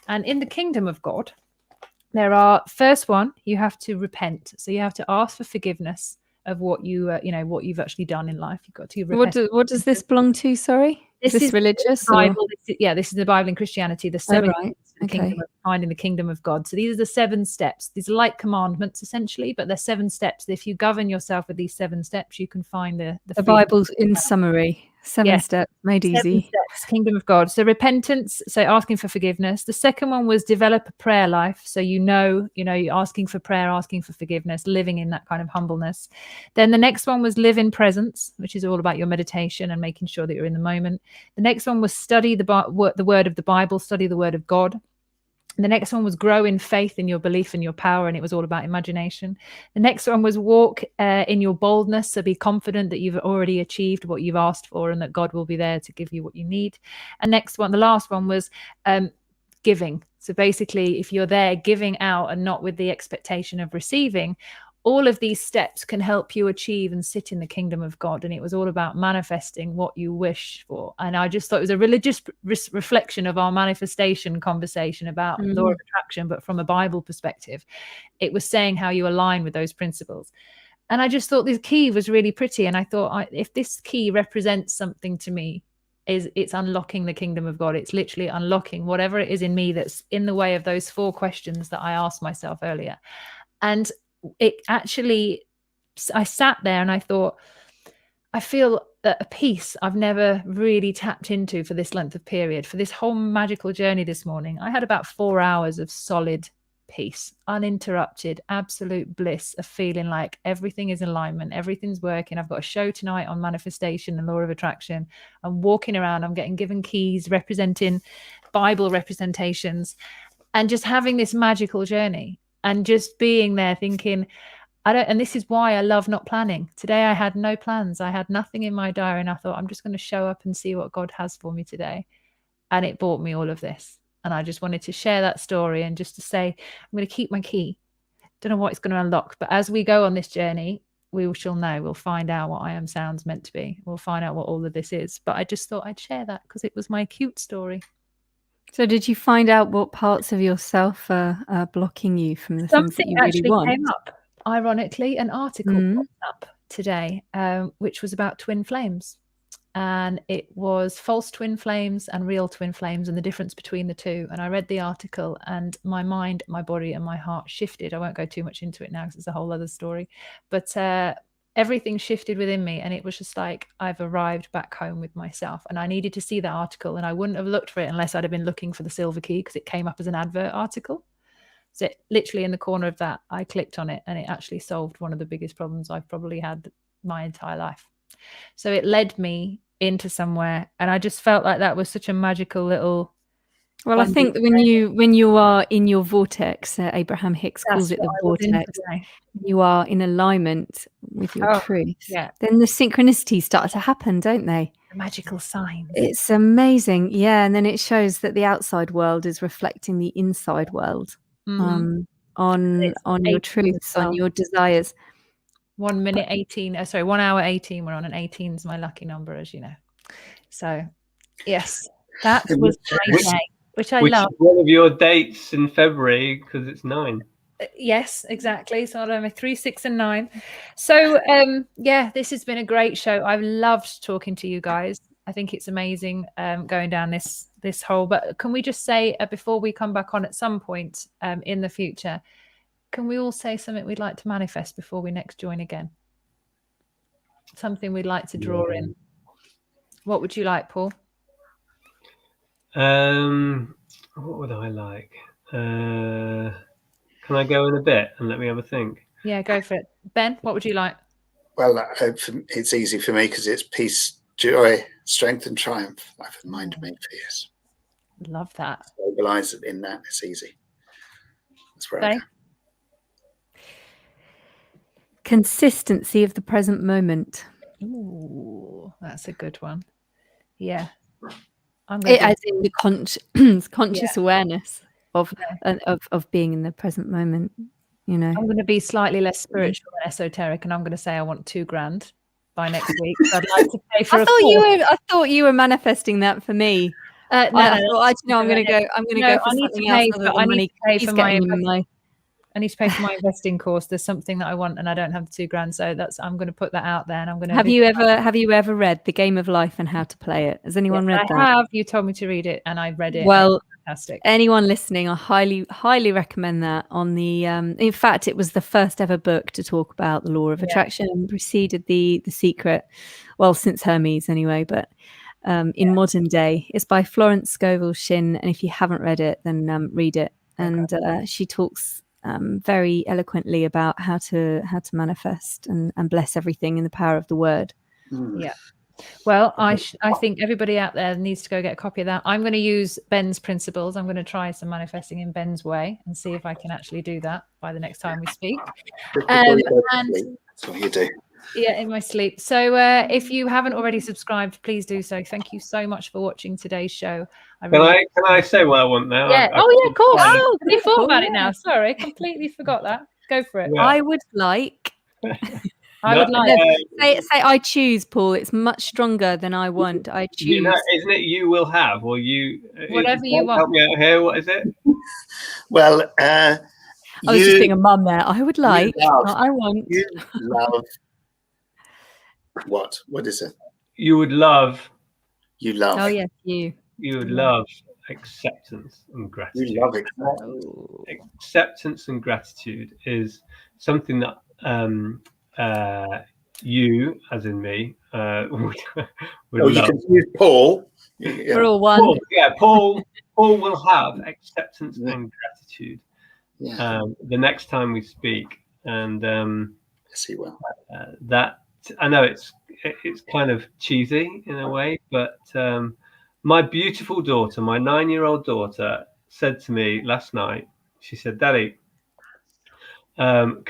And in the kingdom of God, there are, first one, you have to repent. So you have to ask for forgiveness of what you, what you've actually done in life. You've got to repent. What does this belong to? Sorry, is this religious? Bible. This is the Bible in Christianity. The 7 right. kingdom of finding the kingdom of God. So these are the 7 steps. These are like commandments essentially, but they're 7 steps. If you govern yourself with these 7 steps, you can find the Bible's in summary. 7 steps made easy. 7 steps, kingdom of God. So repentance, so asking for forgiveness. The second one was develop a prayer life. So you're asking for prayer, asking for forgiveness, living in that kind of humbleness. Then the next one was live in presence, which is all about your meditation and making sure that you're in the moment. The next one was study the word of the Bible, study the word of God. And the next one was grow in faith in your belief and your power, and it was all about imagination. The next one was walk in your boldness, so be confident that you've already achieved what you've asked for and that God will be there to give you what you need. And the last one was giving. So basically, if you're there giving out and not with the expectation of receiving, all of these steps can help you achieve and sit in the kingdom of God. And it was all about manifesting what you wish for. And I just thought it was a religious reflection of our manifestation conversation about law of attraction, but from a Bible perspective. It was saying how you align with those principles. And I just thought this key was really pretty. And I thought, if this key represents something to me, it's unlocking the kingdom of God. It's literally unlocking whatever it is in me that's in the way of those 4 questions that I asked myself earlier. And it actually, I sat there and I thought, I feel a peace I've never really tapped into for this length of period. For this whole magical journey this morning, I had about 4 hours of solid peace, uninterrupted, absolute bliss of feeling like everything is in alignment, everything's working. I've got a show tonight on manifestation and law of attraction. I'm walking around, I'm getting given keys representing Bible representations, and just having this magical journey. And just being there thinking, and this is why I love not planning. Today I had no plans. I had nothing in my diary. And I thought, I'm just going to show up and see what God has for me today. And it brought me all of this. And I just wanted to share that story and just to say, I'm going to keep my key. Don't know what it's going to unlock. But as we go on this journey, we shall know. We'll find out what I Am Sound's meant to be. We'll find out what all of this is. But I just thought I'd share that because it was my cute story. So did you find out what parts of yourself are blocking you from the things that you really want? Came up, ironically, an article popped up today, which was about twin flames. And it was false twin flames and real twin flames and the difference between the two. And I read the article and my mind, my body and my heart shifted. I won't go too much into it now because it's a whole other story. But everything shifted within me, and it was just like I've arrived back home with myself. And I needed to see that article, and I wouldn't have looked for it unless I'd have been looking for the silver key, because it came up as an advert article. So literally in the corner of that, I clicked on it, and it actually solved one of the biggest problems I've probably had my entire life. So it led me into somewhere, and I just felt like that was such a magical little. Well, I think when you are in your vortex, Abraham Hicks calls it the vortex. You are in alignment with your truth. Yeah. Then the synchronicities start to happen, don't they? The magical signs. It's amazing, yeah. And then it shows that the outside world is reflecting the inside world on your truths, on your desires. 1 minute 18. 1 hour 18. We're on, and 18 is my lucky number, as you know. So, yes, that was my day. Which I love. Which is one of your dates in February, because it's 9. Yes, exactly. So I'm 3, 6, and 9. So this has been a great show. I've loved talking to you guys. I think it's amazing going down this hole. But can we just say before we come back on at some point in the future, can we all say something we'd like to manifest before we next join again? Something we'd like to draw in. What would you like, Paul? What would I like? Can I go in a bit and let me have a think? Yeah, go for it. Ben, what would you like? Well, it's easy for me because it's peace, joy, strength and triumph. Life of mind made fierce. Love that. Stabilize it in that. It's easy. That's where I go. Consistency of the present moment. Ooh. That's a good one. Yeah. As in the conscious awareness of being in the present moment. You know, I'm going to be slightly less spiritual and esoteric, and I'm going to say I want $2,000 by next week. So I'd like to pay for I thought you were manifesting that for me. No, I'm going to go for something else other than money. I need to pay for my investing course. There's something that I want, and I don't have the $2,000, so I'm going to put that out there. And I'm going to. Have you ever read The Game of Life and How to Play It? Has anyone read that? I have. You told me to read it, and I read it. Well, fantastic. Anyone listening, I highly recommend that. On the in fact, it was the first ever book to talk about the law of attraction and preceded the Secret. Well, since Hermes anyway, but. In modern day, it's by Florence Scovel Shinn, and if you haven't read it, then read it. And she talks very eloquently about how to manifest and bless everything in the power of the word. Yeah. Well, I think everybody out there needs to go get a copy of that. I'm going to use Ben's principles. I'm going to try some manifesting in Ben's way and see if I can actually do that by the next time we speak. And that's what you do. Yeah, in my sleep. So if you haven't already subscribed, please do so. Thank you so much for watching today's show. Can I say what I want now? Yeah. Of course. Oh, we thought about it now. Sorry, completely forgot that. Go for it. Yeah. I would like. Say I choose, Paul. It's much stronger than I want. I choose. You know, isn't it? You will have, or you. Whatever you want. Help me out here. What is it? Well, I was just being a mum there. I would like. I want. You love. What? What is it? You would love. You love. Oh yes, you. You would love acceptance and gratitude. You love acceptance. Acceptance and gratitude is something that you, as in me, would love. You can use Paul. We're all one. Paul will have acceptance and gratitude. Yeah. The next time we speak, and yes, he will. That I know it's kind of cheesy in a way, but my beautiful daughter, my 9-year-old daughter, said to me last night. She said, "Daddy, can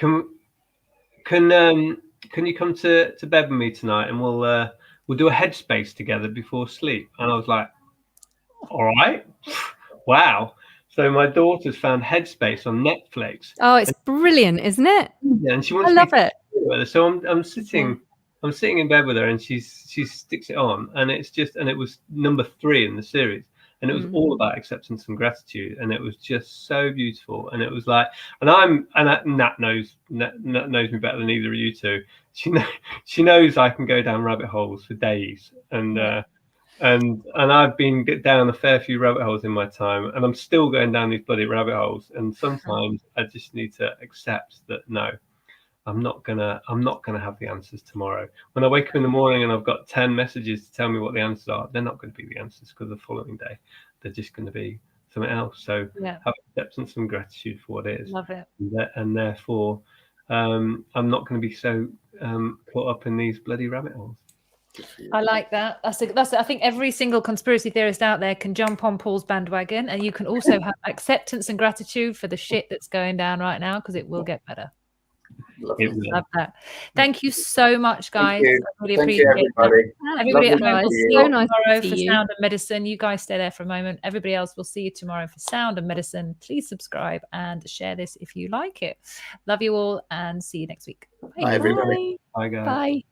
you come to bed with me tonight, and we'll do a headspace together before sleep?" And I was like, "All right, wow." So my daughter's found Headspace on Netflix. Oh, it's brilliant, isn't it? Yeah, and she wants. I love it. So I'm sitting in bed with her, and she sticks it on, and it was number 3 in the series, and it was all about acceptance and gratitude, and it was just so beautiful, and it was like, Nat knows me better than either of you two. She knows I can go down rabbit holes for days, and I've been down a fair few rabbit holes in my time, and I'm still going down these bloody rabbit holes, and sometimes I just need to accept that no. I'm not gonna have the answers tomorrow. When I wake up in the morning and I've got 10 messages to tell me what the answers are, they're not going to be the answers because the following day they're just going to be something else. So have acceptance and gratitude for what it is. Love it. And therefore, I'm not going to be so caught up in these bloody rabbit holes. I like that. That's I think every single conspiracy theorist out there can jump on Paul's bandwagon, and you can also have acceptance and gratitude for the shit that's going down right now, because it will get better. Love that. Thank you so much, guys. I really appreciate it. Everybody at home will see you tomorrow for Sound and Medicine. You guys stay there for a moment. Everybody else will see you tomorrow for Sound and Medicine. Please subscribe and share this if you like it. Love you all, and see you next week. Bye everybody. Bye guys. Bye.